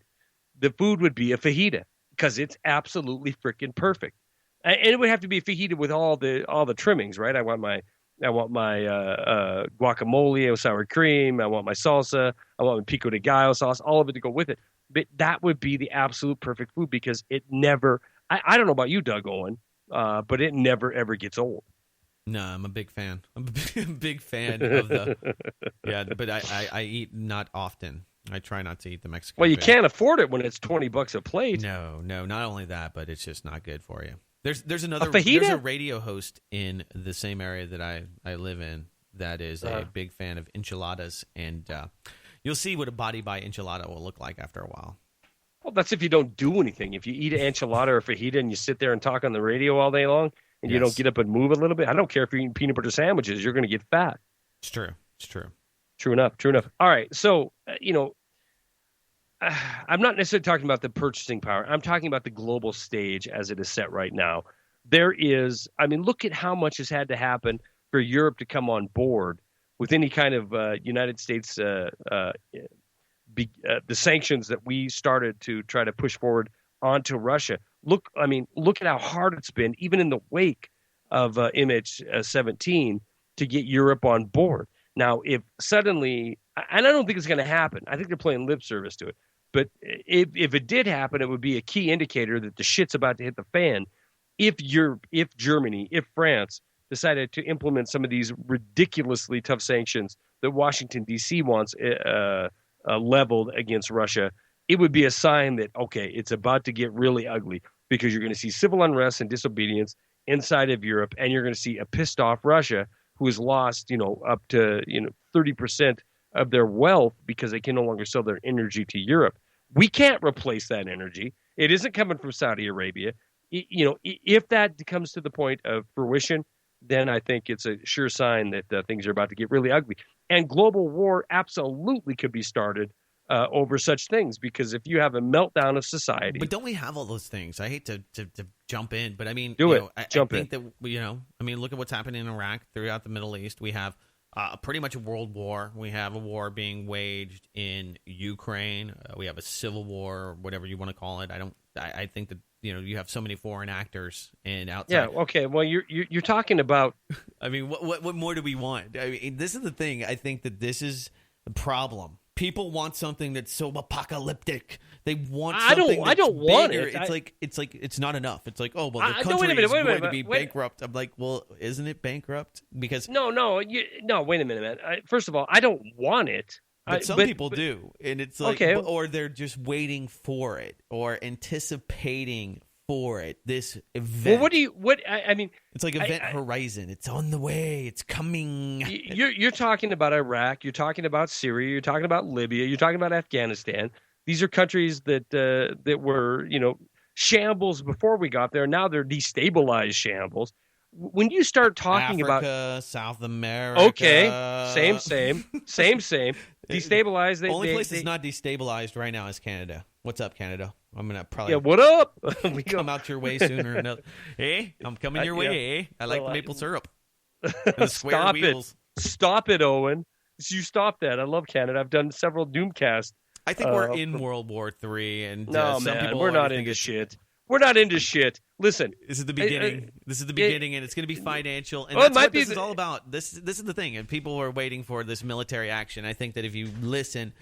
the food would be a fajita because it's absolutely freaking perfect. And it would have to be a fajita with all the trimmings, right? I want my guacamole with sour cream. I want my salsa. I want my pico de gallo sauce. All of it to go with it. But that would be the absolute perfect food because it never. I don't know about you, Doug Owen, but it never ever gets old. No, I'm a big fan. I'm a big fan of the. Yeah, but I eat not often. I try not to eat the Mexican. Well, you food. can't afford it when it's $20 a plate. No. Not only that, but it's just not good for you. There's another. Fajita? There's a radio host in the same area that I live in that is a big fan of enchiladas, and you'll see what a body by enchilada will look like after a while. Well, that's if you don't do anything. If you eat an enchilada or fajita and you sit there and talk on the radio all day long and you don't get up and move a little bit, I don't care if you're eating peanut butter sandwiches, you're going to get fat. It's true. True enough. All right. So, I'm not necessarily talking about the purchasing power. I'm talking about the global stage as it is set right now. Look at how much has had to happen for Europe to come on board with any kind of United States, the sanctions that we started to try to push forward onto Russia. Look at how hard it's been, even in the wake of MH17, to get Europe on board. Now, if suddenly, and I don't think it's going to happen. I think they're playing lip service to it. But if it did happen, it would be a key indicator that the shit's about to hit the fan. If Germany, if France decided to implement some of these ridiculously tough sanctions that Washington, D.C. wants leveled against Russia, it would be a sign that, okay, it's about to get really ugly because you're going to see civil unrest and disobedience inside of Europe, and you're going to see a pissed off Russia who has lost, up to 30% of their wealth because they can no longer sell their energy to Europe. We can't replace that energy. It isn't coming from Saudi Arabia. If that comes to the point of fruition, then I think it's a sure sign that things are about to get really ugly. And global war absolutely could be started over such things because if you have a meltdown of society. But don't we have all those things? I hate to jump in, but I mean, I think that, look at what's happening in Iraq, throughout the Middle East. We have pretty much a world war. We have a war being waged in Ukraine. We have a civil war, or whatever you want to call it. I think that you have so many foreign actors and outside. Yeah. Okay. Well, you're talking about. I mean, what more do we want? I mean, this is the thing. I think that this is the problem. People want something that's so apocalyptic. They want something I don't want it. It's not enough. It's like, oh, well, the country is going to be bankrupt. I'm like, well, isn't it bankrupt? Because no. Wait a minute, man. First of all, I don't want it. But some people do, and it's like, okay. Or they're just waiting for it or anticipating for it. This event. Well, I mean, it's like Event Horizon. It's on the way. It's coming. You're talking about Iraq. You're talking about Syria. You're talking about Libya. You're talking about Afghanistan. These are countries that were, shambles before we got there. Now they're destabilized shambles. When you start talking about Africa, South okay, same, America. destabilized. Only place that's not destabilized right now is Canada. What's up, Canada? I'm gonna probably what up? we come out your way sooner. Hey, I'm coming your way. Yeah. I like the maple syrup. And the square wheels. Stop it, Owen. You stop that. I love Canada. I've done several Doomcasts. I think we're in World War III, and no, some man, people we're not into shit. We're not into shit. Listen, this is the beginning. This is the beginning, and it's going to be financial. And that's what this is all about. This is the thing, and people are waiting for this military action. I think that if you listen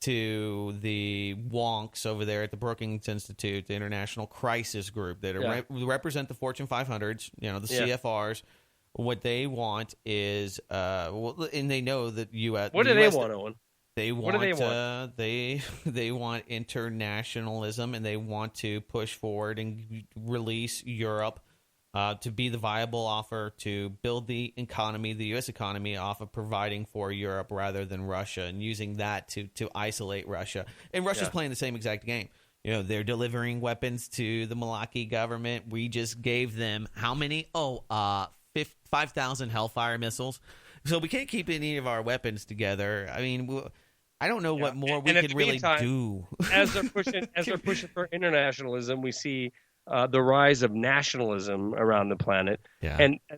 to the wonks over there at the Brookings Institute, the International Crisis Group, that represent the Fortune 500s, the CFRs, what they want is, and they know that U.S. What do they want, Owen? They want, what do they want? They want internationalism, and they want to push forward and release Europe to be the viable offer to build the economy, the U.S. economy, off of providing for Europe rather than Russia, and using that to isolate Russia. And Russia's playing the same exact game. They're delivering weapons to the Malaki government. We just gave them how many? 5,000 Hellfire missiles. So we can't keep any of our weapons together. I mean, I don't know what more we can really do. As they're pushing for internationalism, we see the rise of nationalism around the planet. Yeah.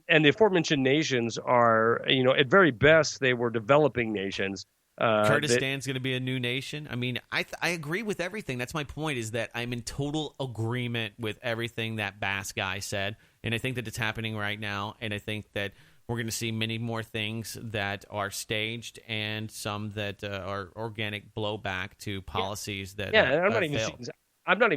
And the aforementioned nations are, at very best, they were developing nations. Kurdistan's going to be a new nation. I mean, I agree with everything. That's my point, is that I'm in total agreement with everything that Bass guy said. And I think that it's happening right now. And I think that we're going to see many more things that are staged and some that are organic blowback to policies that I'm not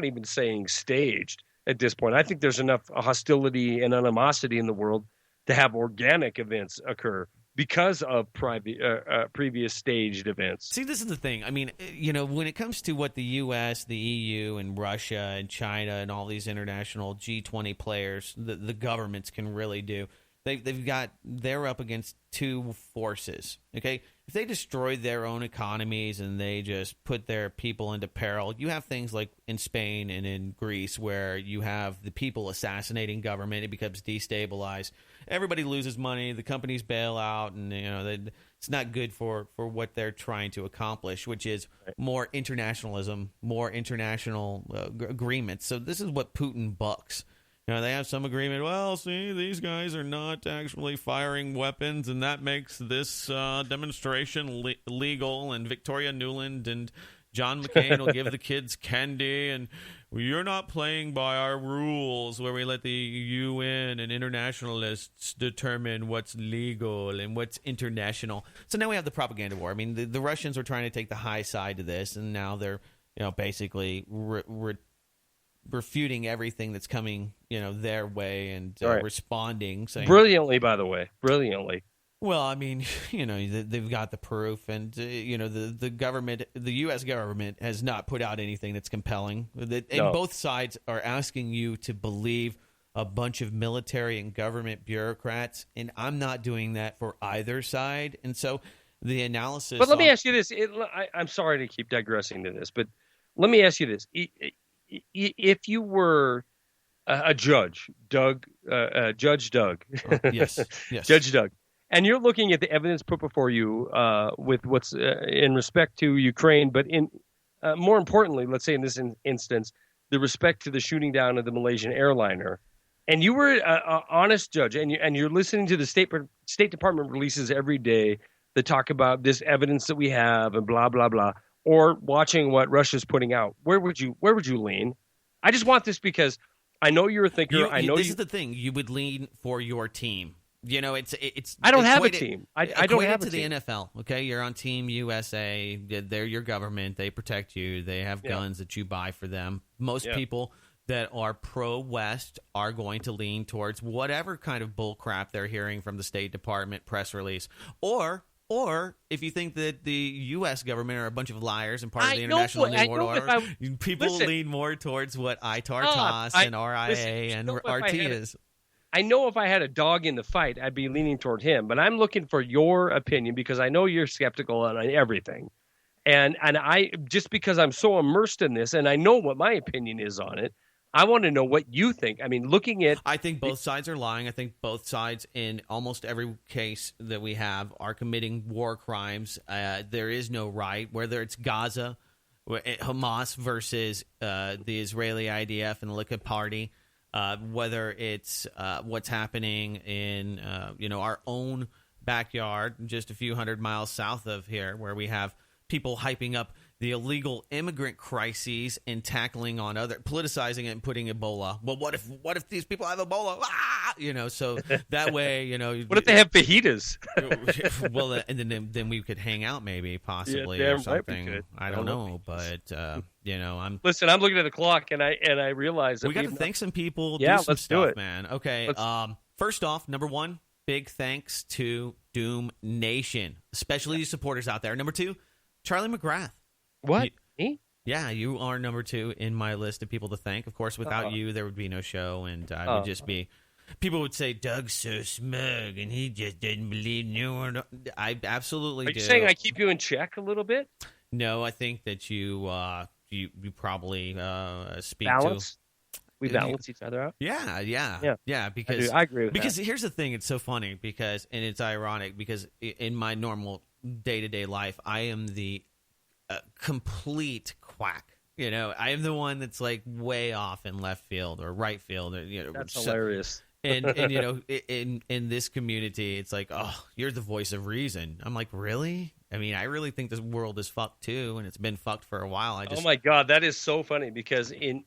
even saying staged at this point. I think there's enough hostility and animosity in the world to have organic events occur because of previous staged events. See, this is the thing. I mean, when it comes to what the U.S., the EU, and Russia and China and all these international G20 players, the governments can really do. They're up against two forces, okay? If they destroy their own economies and they just put their people into peril, you have things like in Spain and in Greece where you have the people assassinating government. It becomes destabilized. Everybody loses money. The companies bail out, and it's not good for what they're trying to accomplish, which is more internationalism, more international agreements. So this is what Putin bucks. They have some agreement. Well, see, these guys are not actually firing weapons, and that makes this demonstration legal. And Victoria Nuland and John McCain will give the kids candy, and you're not playing by our rules where we let the UN and internationalists determine what's legal and what's international. So now we have the propaganda war. I mean, the Russians are trying to take the high side of this, and now they're basically refuting everything that's coming, their way, and responding. Saying, brilliantly, by the way, brilliantly. Well, I mean, they've got the proof, and the government, the U.S. government, has not put out anything that's compelling. And both sides are asking you to believe a bunch of military and government bureaucrats, and I'm not doing that for either side. And so the analysis. But let me ask you this: I'm sorry to keep digressing to this, but let me ask you this. If you were a judge, Judge Doug, yes, Judge Doug, and you're looking at the evidence put before you with what's in respect to Ukraine, but in more importantly, let's say in this instance, the respect to the shooting down of the Malaysian airliner, and you were an honest judge, and you're listening to the State Department releases every day that talk about this evidence that we have and blah blah blah. Or watching what Russia's putting out, where would you lean? I just want this because I know you're a thinker. This is the thing. You would lean for your team. It's. I don't have a team. I don't have a team. The NFL. Okay, you're on Team USA. They're your government. They protect you. They have guns that you buy for them. Most people that are pro-West are going to lean towards whatever kind of bull crap they're hearing from the State Department press release, or if you think that the U.S. government are a bunch of liars and part of the International New World Order, people lean more towards what ITAR-TASS and RIA and RT is. I know if I had a dog in the fight, I'd be leaning toward him. But I'm looking for your opinion because I know you're skeptical on everything. And I, just because I'm so immersed in this and I know what my opinion is on it, I want to know what you think. I mean, looking at I think both sides are lying. I think both sides, in almost every case that we have, are committing war crimes. There is no right, whether it's Gaza, Hamas versus the Israeli IDF and the Likud Party, whether it's what's happening in our own backyard, just a few hundred miles south of here, where we have people hyping up the illegal immigrant crises and tackling on politicizing it and putting Ebola. Well, what if these people have Ebola? Ah! So that way, what if they have fajitas? Well, and then we could hang out, maybe, possibly, yeah, or something. I don't know, but I'm listen. I'm looking at the clock, and I realize that we got to thank some people. Yeah, do some let's stuff, do it, man. Okay. First off, number one, big thanks to Doom Nation, especially you supporters out there. Number two, Charlie McGrath. What? Me? Yeah, you are number two in my list of people to thank. Of course, without you, there would be no show, and I would just be. People would say Doug's so smug, and he just didn't believe new or no. I absolutely do. Are you saying I keep you in check a little bit? No, I think that you probably speak balance. To. We balance each other out. Yeah. Because I agree with because that. Here's the thing: it's so funny and it's ironic because in my normal day-to-day life, I am the complete quack. I am the one that's like way off in left field or right field. Or, that's hilarious. And in this community, it's like, oh, you're the voice of reason. I'm like, really? I mean, I really think this world is fucked too, and it's been fucked for a while. Oh my God, that is so funny because in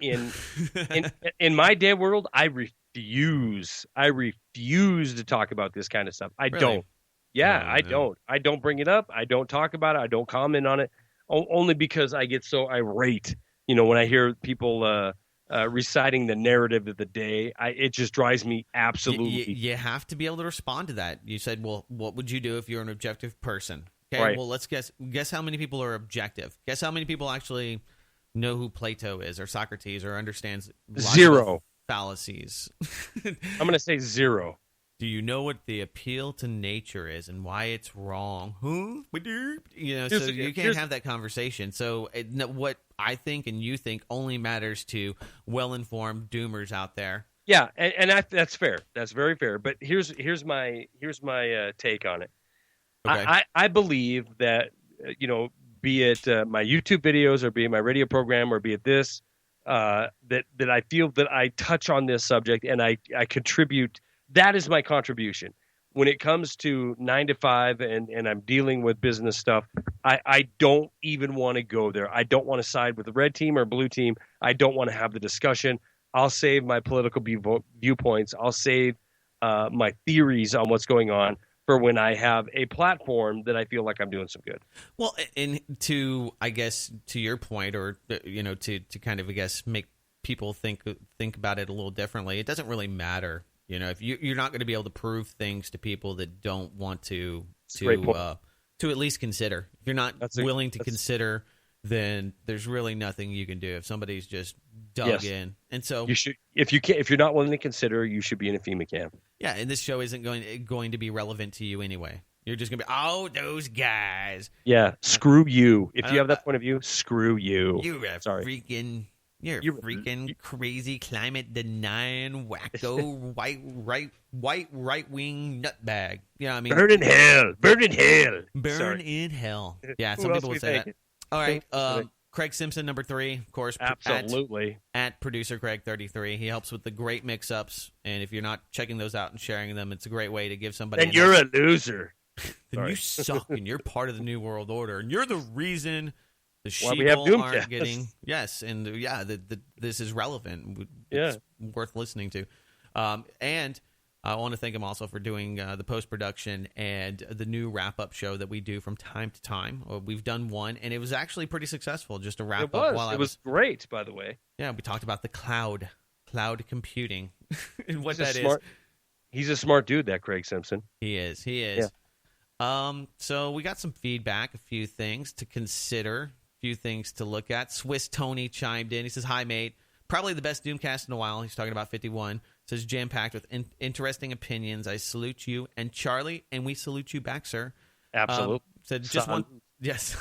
my day world, I refuse to talk about this kind of stuff. I really? don't. Yeah, Oh, I don't. I don't bring it up. I don't talk about it. I don't comment on it. Only because I get so irate, when I hear people reciting the narrative of the day. It just drives me absolutely. You have to be able to respond to that. You said, well, what would you do if you're an objective person? Okay, right. Well, let's guess how many people are objective. Guess how many people actually know who Plato is or Socrates or understands zero fallacies. I'm going to say zero. Do you know what the appeal to nature is and why it's wrong? So you can't have that conversation. So what I think and you think only matters to well-informed doomers out there. Yeah, and that's fair. That's very fair. But here's my take on it. Okay. I believe that be it my YouTube videos or be it my radio program or be it this that I feel that I touch on this subject and I contribute. That is my contribution. When it comes to 9 to 5 and I'm dealing with business stuff, I don't even want to go there. I don't want to side with the red team or blue team. I don't want to have the discussion. I'll save my political viewpoints. I'll save my theories on what's going on for when I have a platform that I feel like I'm doing some good. Well, and to your point, or to kind of make people think about it a little differently, it doesn't really matter. If you're not going to be able to prove things to people that don't want to at least consider. If you're not willing to consider, then there's really nothing you can do. If somebody's just dug in, and so you should. If you're not willing to consider, you should be in a FEMA camp. Yeah, and this show isn't going to be relevant to you anyway. You're just going to be, oh, those guys. Yeah, screw you. If you have that point of view, screw you. You're a freaking crazy climate denying wacko right wing nutbag. Burn in hell. Burn in hell. Burn in hell. Yeah, some people would say that. All right. Craig Simpson, number 3, of course. Absolutely. At producer Craig 33. He helps with the great mix-ups, and if you're not checking those out and sharing them, it's a great way to give somebody. Then you're a loser. Then you suck, and you're part of the New World Order, and you're the reason the sheeple aren't getting. Yes, and this is relevant. It's worth listening to. And I want to thank him also for doing the post-production and the new wrap-up show that we do from time to time. We've done one, and it was actually pretty successful, just a wrap-up. It was great, by the way. Yeah, we talked about the cloud computing, and what that is. He's a smart dude, that Craig Simpson. He is. Yeah. So we got some feedback, a few things to consider, a few things to look at. Swiss Tony chimed in. He says, hi, mate. Probably the best Doomcast in a while. He's talking about 51. Says jam-packed with interesting opinions. I salute you and Charlie, and we salute you back, sir. Absolutely. Said Yes.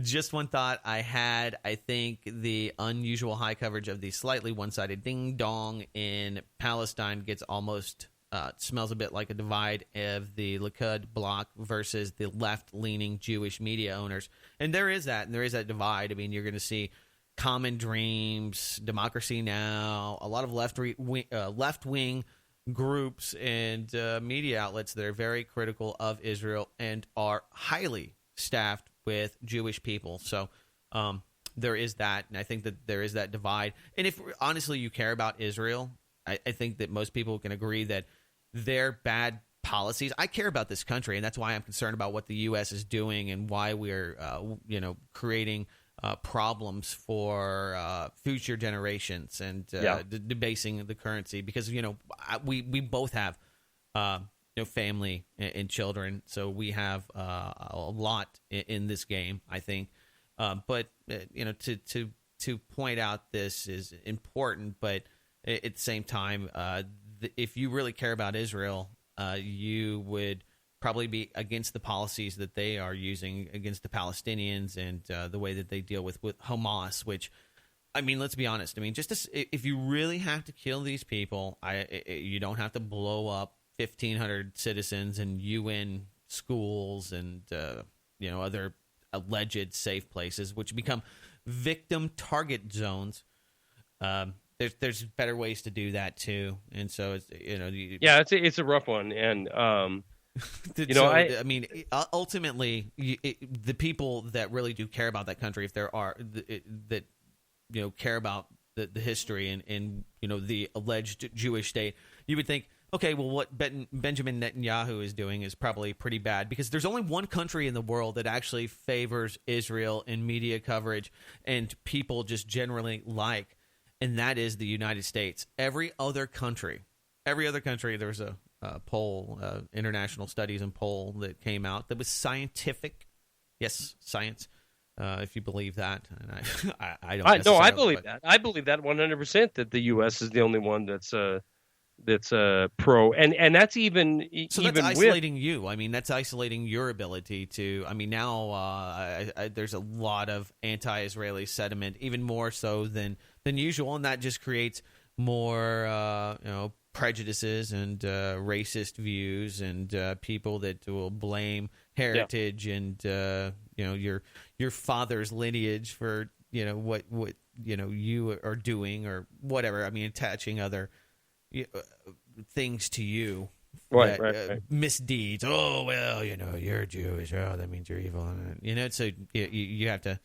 Just one thought I had. I think the unusual high coverage of the slightly one-sided ding-dong in Palestine gets almost smells a bit like a divide of the Likud bloc versus the left-leaning Jewish media owners. And there is that divide. I mean, you're going to see Common Dreams, Democracy Now!, a lot of left-wing groups and media outlets that are very critical of Israel and are highly staffed with Jewish people. So there is that, and I think that there is that divide. And if honestly you care about Israel, I think that most people can agree that their bad policies. I care about this country, and that's why I'm concerned about what the U.S. is doing and why we're creating problems for future generations and debasing the currency, because we both have family and children, so we have a lot in this game, I think. But to point out this is important, but at the same time, if you really care about Israel, you would probably be against the policies that they are using against the Palestinians and the way that they deal with Hamas, which, I mean, let's be honest. I mean, if you really have to kill these people, you don't have to blow up 1,500 citizens and UN schools and other alleged safe places, which become victim target zones. There's better ways to do that too, and so it's a rough one, and ultimately, the people that really do care about that country, if there are that care about the history and the alleged Jewish state, you would think, okay, well, what Benjamin Netanyahu is doing is probably pretty bad, because there's only one country in the world that actually favors Israel in media coverage and people just generally like, and that is the United States. Every other country, there's a poll, international studies and poll that came out that was scientific. Yes, science. If you believe that, and I don't. No, I believe that. I believe that 100%. That the U.S. is the only one that's pro, and that's even so. That's isolating you. I mean, that's isolating your ability to. I mean, now there's a lot of anti-Israeli sentiment, even more so than usual, and that just creates more prejudices and racist views and people that will blame heritage and your father's lineage for what you are doing or whatever. I mean, attaching other things to you, right. Misdeeds. Oh, well, you're Jewish. Oh, that means you're evil. So you have to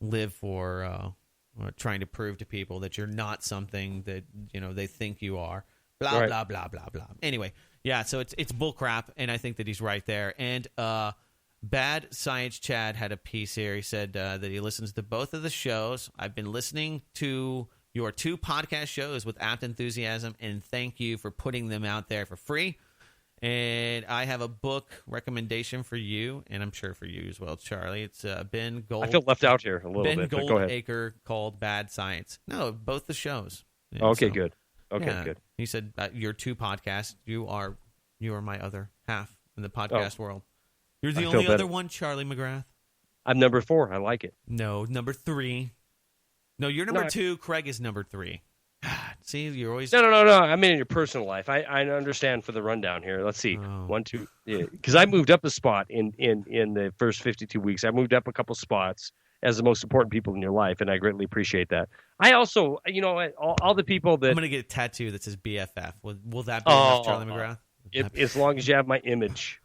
live for trying to prove to people that you're not something that they think you are. Blah right. blah blah blah blah. Anyway, yeah. So it's bullcrap, and I think that he's right there. And Bad Science Chad had a piece here. He said that he listens to both of the shows. I've been listening to your 2 podcast shows with apt enthusiasm, and thank you for putting them out there for free. And I have a book recommendation for you, and I'm sure for you as well, Charlie. It's Ben Gold. I feel left out here a little bit. Ben But go ahead. Goldacre called Bad Science. No, both the shows. And Okay, good. Okay, yeah, good. He said your 2 podcasts. You are my other half in the podcast world. You're the only other one, Charlie McGrath. I'm number 4. I like it. No, number 3. No, you're number 2. Craig is number 3. See, you're always no. I mean, in your personal life, I understand for the rundown here. Let's see, 1, 2, because I moved up a spot in the first 52 weeks. I moved up a couple spots as the most important people in your life, and I greatly appreciate that. I also, all the people that I'm going to get a tattoo that says BFF. Will that be enough, Charlie McGrath? As long as you have my image,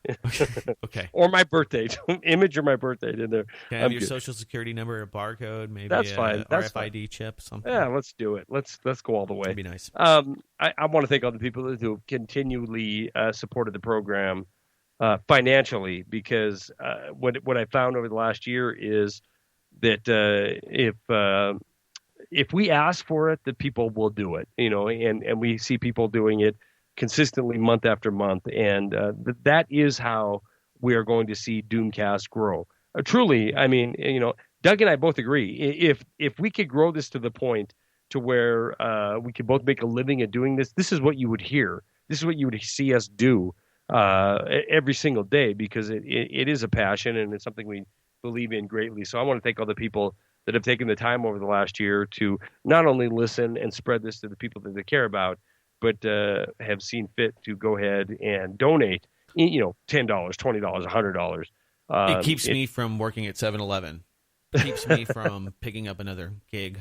okay, or my birthday image, or my birthday in there. Can I have your social security number, a barcode, maybe that's fine. That's RFID chip, something. Yeah, let's do it. Let's go all the way. That'd be nice. I want to thank all the people who have continually supported the program financially, because what I found over the last year is that if we ask for it, the people will do it. And we see people doing it consistently month after month, and that is how we are going to see Doomcast grow. Truly, I mean, Doug and I both agree. If we could grow this to the point to where we could both make a living at doing this, this is what you would hear. This is what you would see us do. every single day because it is a passion and it's something we believe in greatly. So I want to thank all the people that have taken the time over the last year to not only listen and spread this to the people that they care about, but have seen fit to go ahead and donate, $10, $20, $100. It keeps me from working at 7-Eleven. Keeps me from picking up another gig.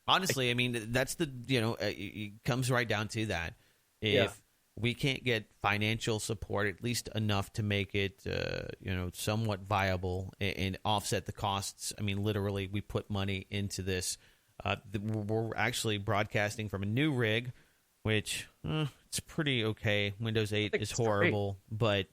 Honestly, I mean, that's it comes right down to that. If we can't get financial support, at least enough to make it, somewhat viable and offset the costs. I mean, literally, we put money into this. We're actually broadcasting from a new rig, which it's pretty okay. Windows 8 is horrible, but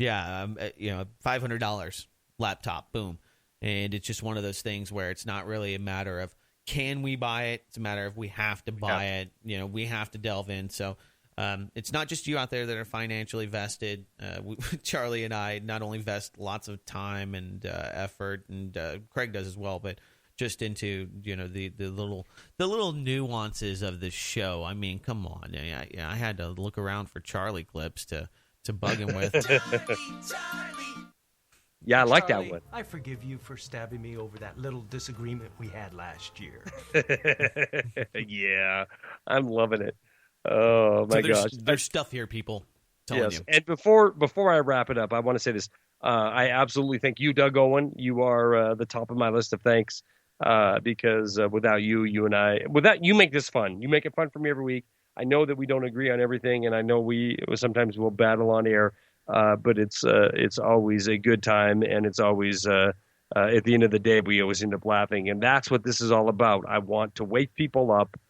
$500 laptop, boom. And it's just one of those things where it's not really a matter of can we buy it. It's a matter of we have to buy it. We have to delve in. So it's not just you out there that are financially vested. Charlie and I not only vest lots of time and effort, and Craig does as well, but just into the little nuances of the show. I mean, come on. I had to look around for Charlie clips to bug him with. Yeah, I like that one. I forgive you for stabbing me over that little disagreement we had last year. Yeah, I'm loving it. Oh, my gosh. There's stuff here, people. Telling you. And before I wrap it up, I want to say this. I absolutely thank you, Doug Owen. You are the top of my list of thanks because without you and I, you make this fun. You make it fun for me every week. I know that we don't agree on everything, and I know sometimes we'll battle on air. But it's always a good time, and it's always at the end of the day we always end up laughing, and that's what this is all about. I want to wake people up,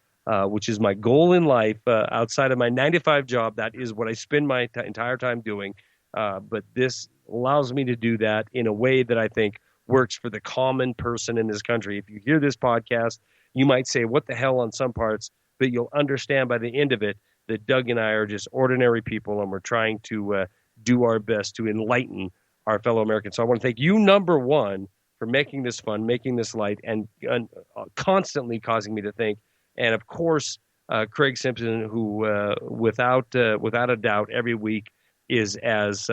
which is my goal in life. Outside of my 9-to-5 job, that is what I spend my entire time doing. But this allows me to do that in a way that I think works for the common person in this country. If you hear this podcast, you might say, "What the hell?" on some parts, but you'll understand by the end of it that Doug and I are just ordinary people, and we're trying to do our best to enlighten our fellow Americans. So I want to thank you, number one, for making this fun, making this light, and constantly causing me to think. And of course, Craig Simpson, who without a doubt, every week is as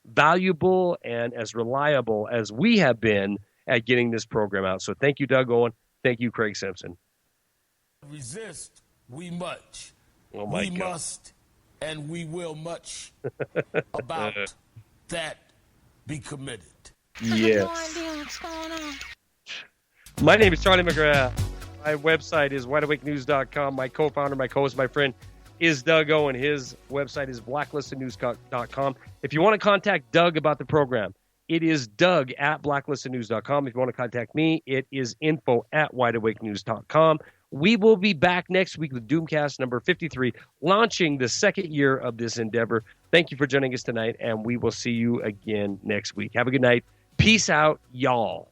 valuable and as reliable as we have been at getting this program out. So thank you, Doug Owen. Thank you, Craig Simpson. Resist, we much. Oh my we God. Must. And we will much about that be committed. Yes. My name is Charlie McGrath. My website is wideawakenews.com. My co-founder, my co-host, my friend is Doug Owen. His website is blacklistednews.com. If you want to contact Doug about the program, it is Doug at blacklistednews.com. If you want to contact me, it is info at wideawakenews.com. We will be back next week with Doomcast number 53, launching the second year of this endeavor. Thank you for joining us tonight, and we will see you again next week. Have a good night. Peace out, y'all.